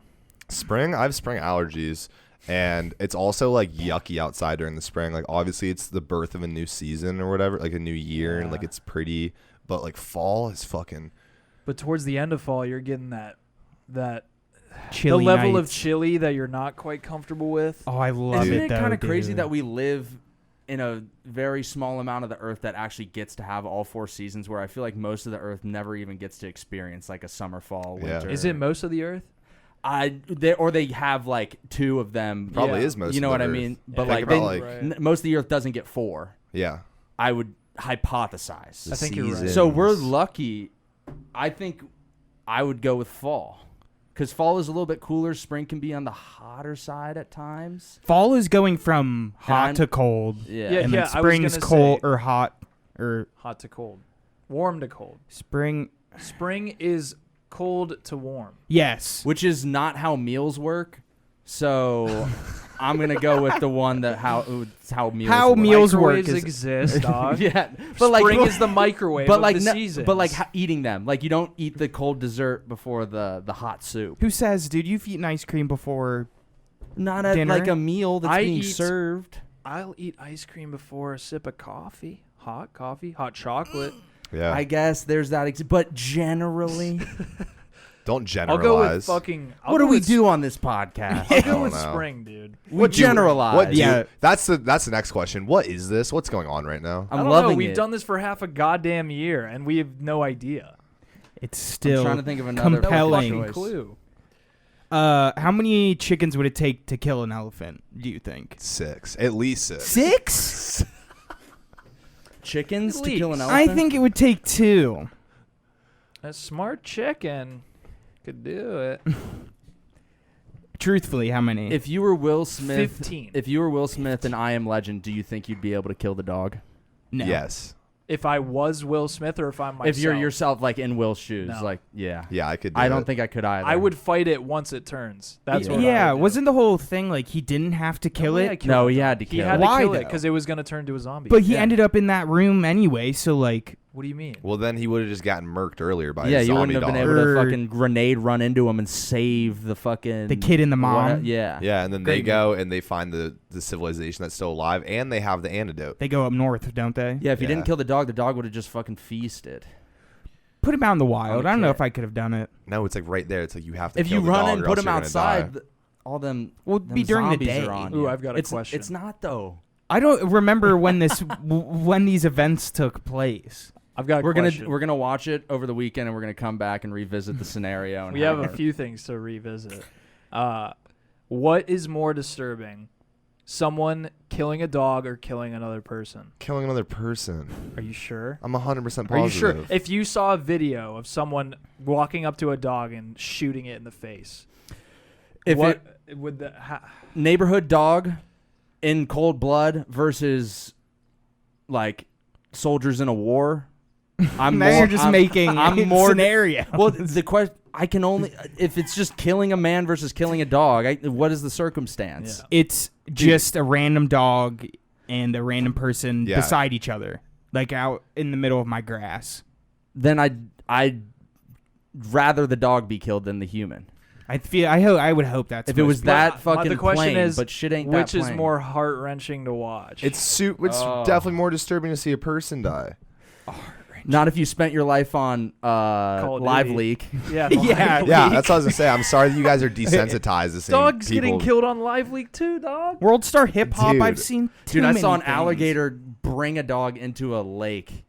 Spring, I have spring allergies, and it's also like yucky outside during the spring. Like obviously, it's the birth of a new season or whatever, like a new year, and like Yeah. it's pretty. But like fall is fucking. But towards the end of fall, you're getting that chilly the level of nights. chilly that you're not quite comfortable with. Oh, I love Isn't it it though, kind of crazy dude. that we live in a very small amount of the earth that actually gets to have all four seasons, where I feel like most of the earth never even gets to experience like a summer, fall, Yeah. winter. Is it most of the Earth? They have like two of them. Probably Yeah. is most. You know of what the I Earth. mean? But Think like, about, they, like- Right. most of the earth doesn't get four. Yeah. I would hypothesize. I think you're right. So we're Seasons. lucky. I think I would go with fall. Because fall is a little bit cooler. Spring can be on the hotter side at times. Fall is going from hot I'm- to cold, Yeah. Yeah. and then I was spring's gonna cold say- or hot or Hot to cold, warm to cold. spring. Spring is cold to warm. Yes, Which is not how meals work. So I'm going to go with the one that how meals How work. meals work Microwaves is- exist, dog. Yeah. But spring is the microwave but of like the no- seasons. but like eating them. Like you don't eat the cold dessert before the hot soup. who says, dude? You've eaten ice cream before? Not at Dinner? like a meal that's I being eat- served. I'll eat ice cream before a sip of coffee. Hot coffee, hot chocolate. Yeah. I guess there's that. But generally, Don't I'll generalize. go with fucking. what do we do on this podcast? I'll I go don't with know. spring, dude. We generalize. What? Yeah. That's the next question. What is this? What's going on right now? I I'm don't loving know. We've it. done this for half a goddamn year, and we have no idea. It's still trying to think of another compelling. No choice. fucking clue. How many chickens would it take to kill an elephant, do you think? 6. At least 6. 6? Chickens At to kill an least. elephant? I think it would take 2. A smart chicken could do it. Truthfully, how many? If you were Will Smith, 15. If you were Will Smith and I Am Legend, do you think you'd be able to kill the dog? No. Yes. If I was Will Smith or if I'm myself. If you're yourself, like in Will's shoes, No. like yeah. Yeah, I could. I don't think I could either. I would fight it once it turns. That's what I Yeah, would do. wasn't the whole thing like he didn't have to kill No way I it? killed No, it, he though. had to He kill had it. to Why, kill it though? because it was going to turn to a zombie. But he Yeah. ended up in that room anyway, so like What do you mean? Well, then he would have just gotten murked earlier by Yeah, a you zombie wouldn't have been dog. able to Or- fucking grenade run into him and save the fucking the kid and the mom. what- yeah. Yeah, and then they Great go and they find the civilization that's still alive, and they have the antidote. They go up north, don't they? Yeah, if he Yeah. didn't kill the dog would have just fucking feasted. Put him out in the wild. the I don't know kid. if I could have done it. No, it's like right there. It's like you have to. If kill you the run dog and or put else him you're gonna outside, die. all them Well, it'd them be during the zombies day. are on Ooh, you. I've got a question. It's not though. I don't remember when this when these events took place. I've got a We're question. gonna watch it over the weekend and we're gonna come back and revisit the scenario. And We have a our- few things to revisit. What is more disturbing? Someone killing a dog or killing another person? Killing another person. Are you sure? I'm 100% Are you positive. sure? If you saw a video of someone walking up to a dog and shooting it in the face, If what would the neighborhood dog in cold blood versus like soldiers in a war. I'm Now more, you're just I'm- making I'm more scenario. Well, the question I can only if it's just killing a man versus killing a dog. What is the circumstance? Yeah. It's just a random dog and a random person Yeah. beside each other, like out in the middle of my grass. Then I'd rather the dog be killed than the human. I would hope that's If it was most- that But fucking the question plain, is, but shit ain't which that is plain. more heart wrenching to watch? It's Oh. definitely more disturbing to see a person die. Not if you spent your life on of Live Duty. Leak. yeah, Yeah. Yeah, that's what I was gonna say. I'm sorry that you guys are desensitized to seeing Dogs people. getting killed on Live Leak too, dog. World Star Hip Hop. Dude. I've seen. Too Dude, I many saw an things. alligator bring a dog into a lake,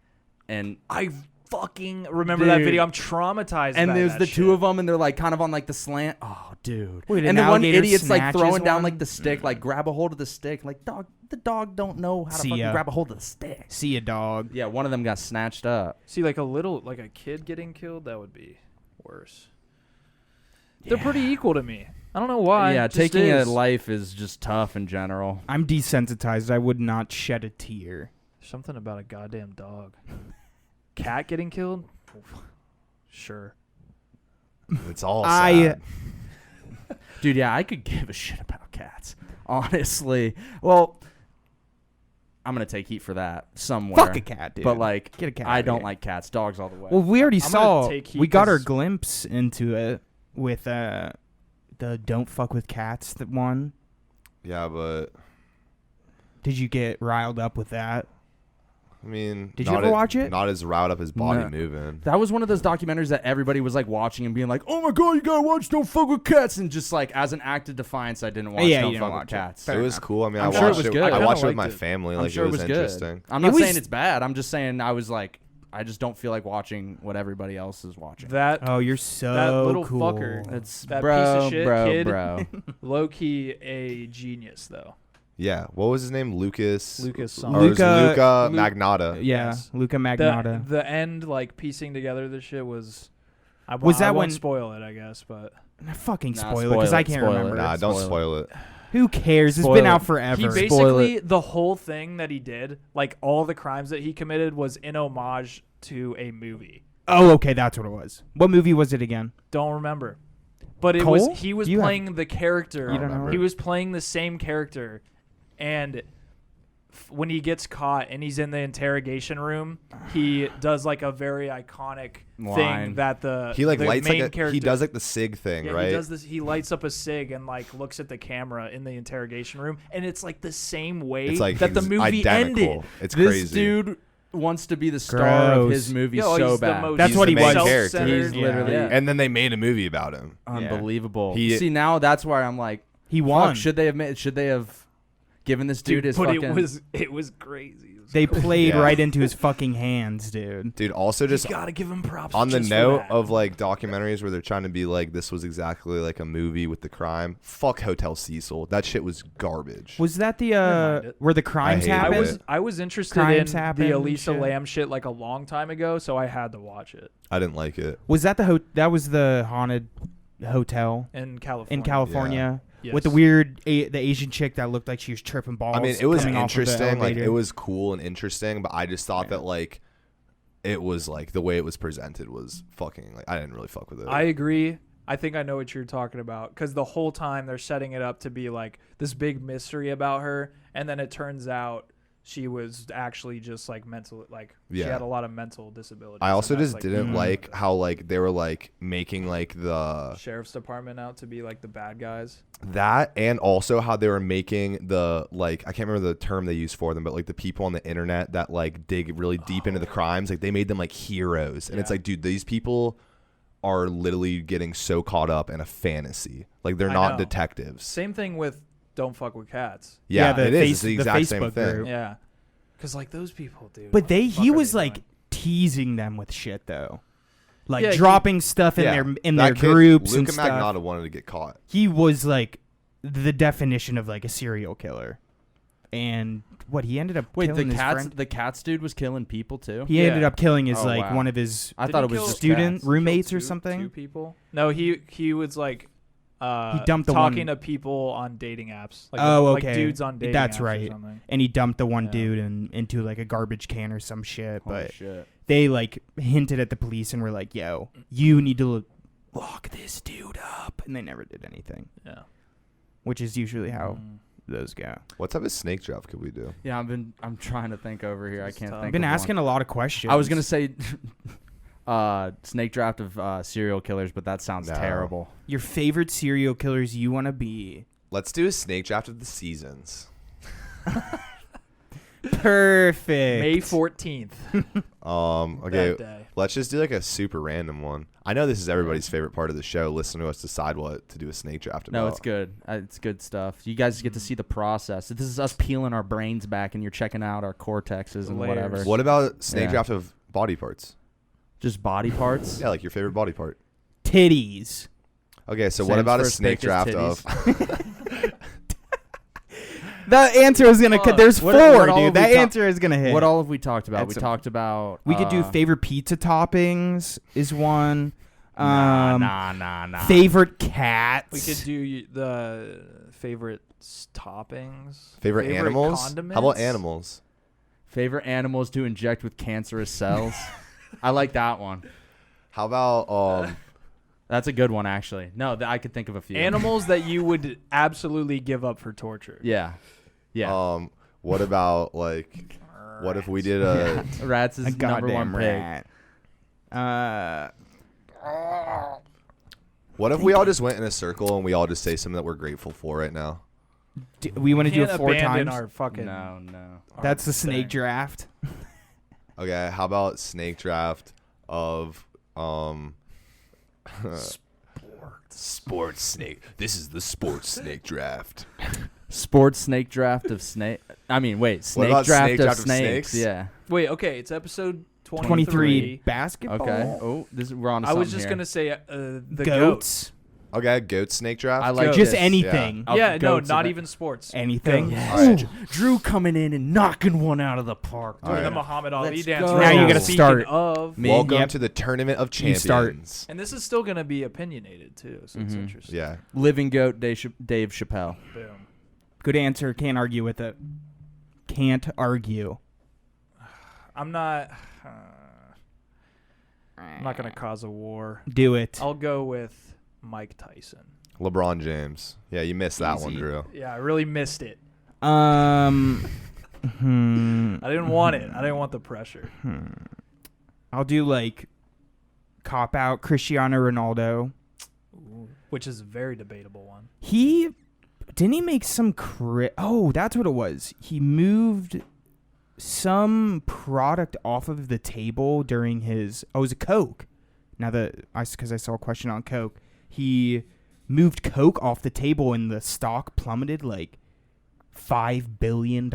and I fucking remember that Dude. video. I'm traumatized. and by there's that the shit. two of them, and they're like kind of on like the slant. Oh, dude! Wait, and an the one alligator idiot's like snatches throwing down one? like the stick, like grab a hold of the stick. Like the dog don't know how to See fucking ya. grab a hold of the stick. See a dog. Yeah, one of them got snatched up. See, like a kid getting killed, that would be worse. They're pretty equal to me. I don't know why. yeah, it just taking a is. life is just tough in general. I'm desensitized. I would not shed a tear. Something about a goddamn dog. Cat getting killed? Sure. It's all I- sad. Dude, yeah, I could give a shit about cats. Honestly. Well, I'm going to take heat for that somewhere. Fuck a cat, dude. But like, Get a cat. I out don't here. like cats. Dogs all the way. Well, we already I'm gonna saw. take heat We got our 'cause- glimpse into it with the "Don't fuck with cats" that one. Yeah, but Did you get riled up with that? I mean, Did you not ever watch it? Not as riled up as body No. moving. That was one of those documentaries that everybody was like watching and being like, "Oh my god, you gotta watch Don't Fuck with Cats," and just like as an act of defiance, I didn't watch Yeah, Don't you Fuck didn't with watch it. Cats. Fair It was enough. cool. I mean, I'm I sure it watched was it. good. I I kinda watched it with liked my it. family. I'm Like sure it was good. interesting. I'm not It saying was- it's bad. I'm just saying I was like, I just don't feel like watching what everybody else is watching. That Oh, you're so That little cool. fucker. It's That bro, piece of shit bro, kid. bro. low key a genius though. Yeah. What was his name? Lucas. Lucas Or something. it was Luca- Luca Magnotta. Yeah, Yes. Luca The, Magnotta. the end, like piecing together this shit was. Was that I won't when- spoil it? I guess, but Fucking Nah, spoil it because spoil I it, can't spoil it. remember. Nah, don't Spoil it. spoil it. Who cares? It's Spoil been it. out forever. he Spoil basically the whole thing that he did, like all the crimes that he committed, was in homage to a movie. Oh, okay, that's what it was. What movie was it again? Don't remember, but it Cole? was he was You have- playing the character. You don't know? He was playing the same character, and when he gets caught and he's in the interrogation room, he does like a very iconic Line. thing that the He like the lights main like character, he does like the sig thing, yeah, right? he does this. He lights up a cig and like looks at the camera in the interrogation room, and it's like the same way It's like that the movie identical. ended. It's This crazy. dude wants to be the star of his Gross. movie Yo, so he's the bad. most That's what the he was. main character. self-centered- He's literally Yeah. And then they made a movie about him. unbelievable. He- See, now that's why I'm like, He fuck, won. should they have made? Should they have giving this dude his but fucking. it was crazy. It was They cool. played Yeah. right into his fucking hands, dude. Dude, also just You gotta give him props on the just for note that. of like documentaries where they're trying to be like this was exactly like a movie with the crime. Fuck Hotel Cecil. That shit was garbage. Was that the Never mind it. where the crimes hated happened? I was interested Crimes in happen the and Elisa shit. Lam shit like a long time ago, so I had to watch it I didn't like it. Was that that was the haunted hotel in California. in California Yes. with the weird the Asian chick that looked like she was tripping balls? I mean, it was coming off of the interesting. Like elevator? it was cool and interesting, but I just thought that like it was like the way it was presented was fucking like I didn't really fuck with it. I agree. I think I know what you're talking about because the whole time they're setting it up to be like this big mystery about her, and then it turns out she was actually just like mental, like she Yeah. had a lot of mental disabilities. I also and that's, just like, didn't Mm. like how like they were like making like the sheriff's department out to be like the bad guys. that and also how they were making the like I can't remember the term they used for them, but like the people on the internet that like dig really deep into the crimes, like they made them like heroes, and it's Yeah. like, dude, these people are literally getting so caught up in a fantasy, like they're I not know. detectives. Same thing with Don't Fuck with Cats. Yeah, the it is. face- It's the the exact same Facebook thing. group. Yeah, because like those people, dude. But what the he fuck are was they like doing? teasing them with shit though, like Yeah, he- dropping stuff in Yeah, their that kid, groups Luca and stuff. Magnotta wanted to get caught. He was like the definition of like a serial killer, and what he ended up Wait, the killing his cats. friend. The cats dude was killing people too. He ended Yeah. up killing his Oh, like wow. one of his I Did thought he it was kill just student cats. roommates or Two something. people. No, he was like He dumped the talking one- to people on dating apps. Like, Oh, like okay. dudes on dating That's apps or right. something. And he dumped the one Yeah. dude into like a garbage can or some shit. Holy But shit. they like hinted at the police and were like, "Yo, you need to lock this dude up," and they never did anything, Yeah. which is usually how Mm. those go. What type of snake draft could we do? Yeah, I'm trying to think over here. I It's can't tough. think. I've been of asking one. a lot of questions. I was gonna say snake draft of serial killers, but that sounds No. terrible. your favorite serial killers you want to be. Let's do a snake draft of the seasons. Perfect. May 14th. Okay, That day. let's just do like a super random one. I know this is everybody's favorite part of the show. Listen to us decide what to do a snake draft about. No, it's good. It's good stuff. You guys get to see the process. This is us peeling our brains back, and you're checking out our cortexes and Layers. whatever. What about snake Yeah. draft of body parts? Just body parts. Yeah, like your favorite body part. Titties. Okay, so what Sam's about a first snake pick is draft titties. of? The answer is gonna. There's What- four, what all dude. have we That ta- answer is gonna hit. What all have we talked about? That's We a- talked about. we could do favorite pizza toppings is one. Nah. Favorite cats. We could do the favorite toppings. Favorite animals? Condiments? How about animals? Favorite animals to inject with cancerous cells. I like that one. How about That's a good one, actually. No, I could think of a few. Animals that you would absolutely give up for torture. Yeah. Yeah. what about like what if we did a Rats is a number one goddamn pig. rat. what if we all just went in a circle and we all just say something that we're grateful for right now? We want to do Can't it 4 abandon times. our fucking. No. our That's the snake thing. draft. Okay, how about snake draft of sports snake. This is the sports snake draft. Sports snake draft of snake. I mean, wait. Snake about draft, snake of draft of snakes? snakes? Yeah. Wait, okay, it's episode 23 basketball. Okay. Oh, we're on to I was something just here. gonna say the Goats. Okay, goat snake draft. I like Just this. anything. Of Yeah, no, goats not and- even sports. Anything. Yes. All right. Drew coming in and knocking one out of the park. All Doing the right. Muhammad Ali Let's dance. go. right Now you gotta Speaking start. Of, Me? Welcome Yep. to the Tournament of You Champions. start. and this is still gonna be opinionated too, so it's Mhm. interesting. Yeah. Living goat Dave Chappelle. Boom. Good answer. Can't argue with it. Can't argue. I'm not gonna cause a war. Do it. I'll go with Mike Tyson. LeBron James. Yeah, you missed that one, Easy. Drew. Yeah, I really missed it. Hmm. I didn't want it. I didn't want the pressure. I'll do like cop out Cristiano Ronaldo. Which is a very debatable one. He make some oh, that's what it was. He moved some product off of the table during his it was a Coke. Now because I saw a question on Coke, he moved Coke off the table and the stock plummeted like $5 billion.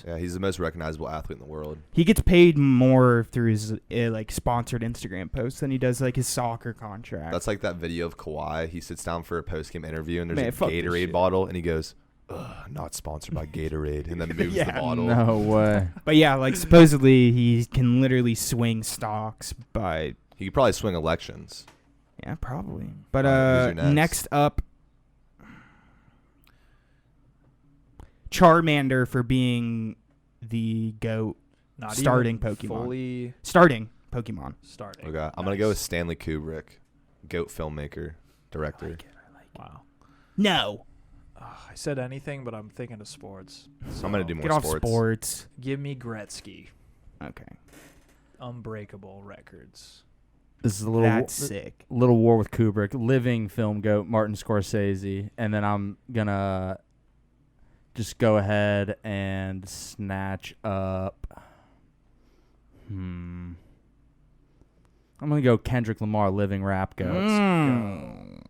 Yeah, he's the most recognizable athlete in the world. He gets paid more through his like sponsored Instagram posts than he does like his soccer contract. That's like that video of Kawhi. He sits down for a post-game interview, and there's Man, a fuck this Gatorade shit. bottle, and he goes, not sponsored by Gatorade, and then moves the bottle. No way. But yeah, like supposedly he can literally swing stocks by. He could probably swing elections. Yeah, probably. But Who's your next up, Charmander for being the GOAT Not starting even Pokemon. Fully Starting Pokemon. starting. Okay, I'm gonna go with Stanley Kubrick, GOAT filmmaker, director. Wow. No. I said anything, but I'm thinking of sports. I'm gonna do more Get off sports. sports. Give me Gretzky. Okay. Unbreakable records. This is a little That's sick. little war with Kubrick. Living film goat Martin Scorsese, and then I'm gonna just go ahead and snatch up. I'm gonna go Kendrick Lamar. Living rap goats.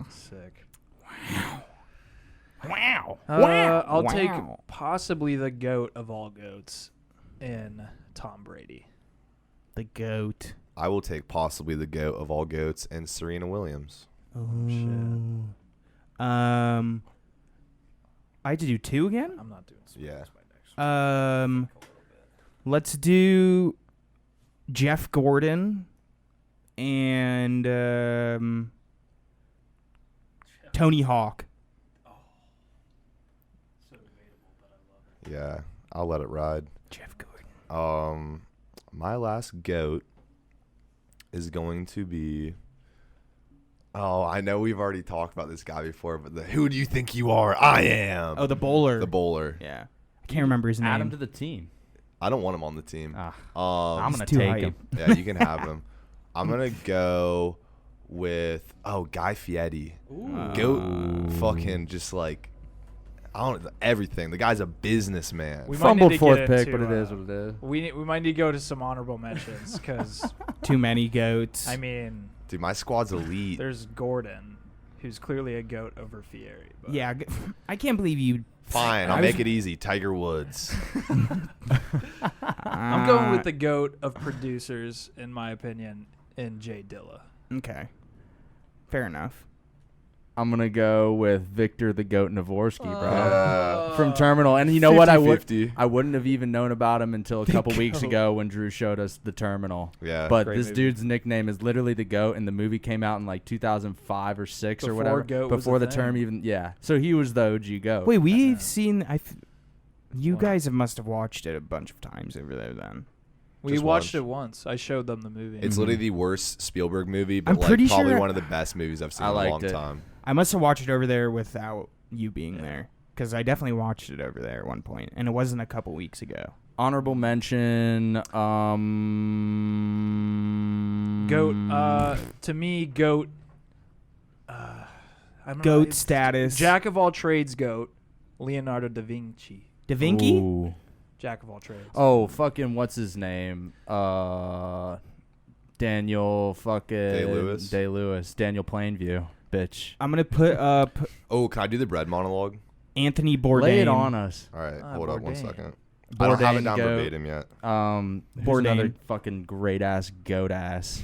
Sick. Wow. I'll Wow. take possibly the GOAT of all goats in Tom Brady. The GOAT. I will take possibly the GOAT of all goats and Serena Williams. Oh, shit. I had to do 2 again? I'm not doing sports. Yeah. by next week. Let's do Jeff Gordon and Tony Hawk. Yeah, I'll let it ride. Jeff Gordon. My last GOAT is going to be. Oh, I know we've already talked about this guy before, but who do you think you are? I am. Oh, the bowler. The bowler. Yeah. I can't remember his name. Add him to the team. I don't want him on the team. I'm He's gonna too take hype. him. Yeah, you can have him. I'm gonna go with Guy Fieri. Goat, fucking just like I don't know everything. The guy's a businessman. We might Fumbled need to fourth get pick, into, but it is what it is. We might need to go to some honorable mentions because Too many goats. I mean, Dude, my squad's elite. there's Gordon, who's clearly a GOAT over Fieri. But yeah, I can't believe you. Fine, I'll make it easy. Tiger Woods. I'm going with the GOAT of producers, in my opinion, in Jay Dilla. Okay. Fair enough. I'm gonna go with Victor the Goat Navorsky, bro, Yeah. from Terminal. And you know what? I 50-50. wouldn't have even known about him until a couple weeks Goat. ago when Drew showed us the Terminal. Yeah. But Great this movie. dude's nickname is literally the Goat, and the movie came out in like 2005 or 6 or Before whatever. Goat was Before a the thing. term even, yeah. So he was the OG Goat. Wait, we've Yeah. seen. You What? guys must have watched it a bunch of times over there then. We Just watched once. it once. I showed them the movie. It's literally the worst Spielberg movie, but I'm like pretty probably sure- one of the best movies I've seen I in a liked long it. time. I must have watched it over there without you being there. Because I definitely watched it over there at one point, and it wasn't a couple weeks ago. Honorable mention. GOAT. To me, GOAT. I don't know, GOAT it's status. Jack of all trades, GOAT. Leonardo da Vinci. Da Vinci? Ooh. Jack of all trades. Oh, fucking what's his name? Daniel fucking Day-Lewis? Day-Lewis. Daniel Plainview. Bitch. I'm going to put up Oh, can I do the bread monologue? Anthony Bourdain. Lay it on us. All right, Ah, hold up one Bourdain. second. I don't have it Bourdain down goat. verbatim yet. Who's Bourdain. another fucking great ass goat ass?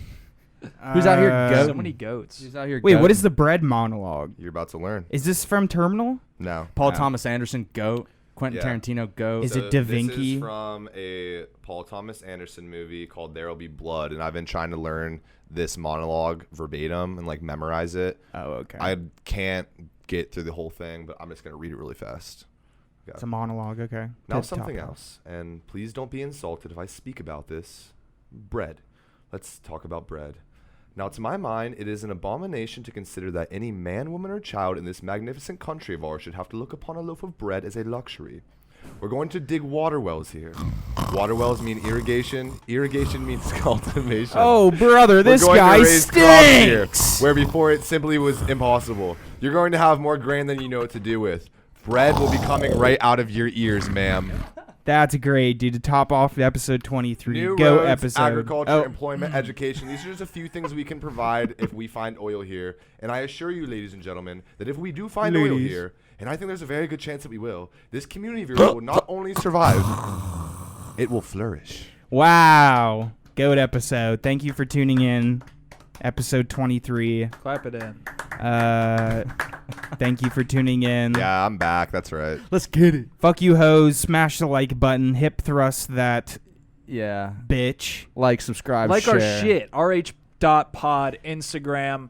Who's out here Uh, goat? So many goats. Who's out here? Wait, what goating? is the bread monologue? You're about to learn. Is this from Terminal? No. Paul No. Thomas Anderson goat? Quentin Yeah. Tarantino goat? Is it Da Vinci? This is from a Paul Thomas Anderson movie called There'll Be Blood, and I've been trying to learn this monologue verbatim and like memorize it. Oh, okay. I can't get through the whole thing, but I'm just gonna read it really fast. It's a monologue, okay. Now Tip something top. else, and please don't be insulted if I speak about this. Bread. Let's talk about bread. Now, to my mind, it is an abomination to consider that any man, woman, or child in this magnificent country of ours should have to look upon a loaf of bread as a luxury. We're going to dig water wells here. Water wells mean irrigation. Irrigation means cultivation. Oh, brother, We're this going to guy raise crops here, stinks. where before it simply was impossible. You're going to have more grain than you know what to do with. Bread will be coming right out of your ears, ma'am. That's great, dude. To top off episode 23. New Go roads, episode. agriculture, employment, education. These are just a few things we can provide if we find oil here. And I assure you, ladies and gentlemen, that if we do find oil here, and I think there's a very good chance that we will, this community of yours will not only survive, it will flourish. Wow. Goat episode. Thank you for tuning in. Episode 23. Clap it in. Thank you for tuning in. Yeah, I'm back. That's right. Let's get it. Fuck you, hoes. Smash the like button. Hip thrust that Yeah. bitch. Like, subscribe, Like share. our shit. RH.pod, Instagram,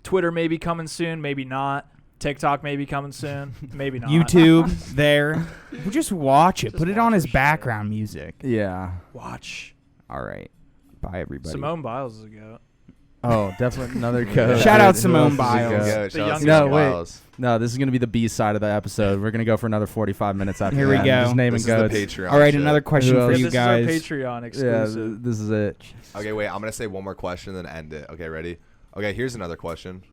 Twitter may be coming soon, maybe not. TikTok may be coming soon, maybe not. YouTube there. Just watch it. Just Put it watch on as the shit. background music. Yeah. Watch. All right. Bye, everybody. Simone Biles is a goat. Oh, definitely another goat. Shout out Who Simone else is a Biles. goat? Yeah, The shout out young- to No, Simone wait. Biles. No, this is going to be the B side of the episode. We're going to go for another 45 minutes after Here we that. go. Just naming This is goats. the Patreon. All right, shit. another question Who for else? you This guys. is our Patreon Yeah, exclusive. this is it. Okay, wait. I'm gonna say one more question, then end it. Okay, ready? Okay, here's another question.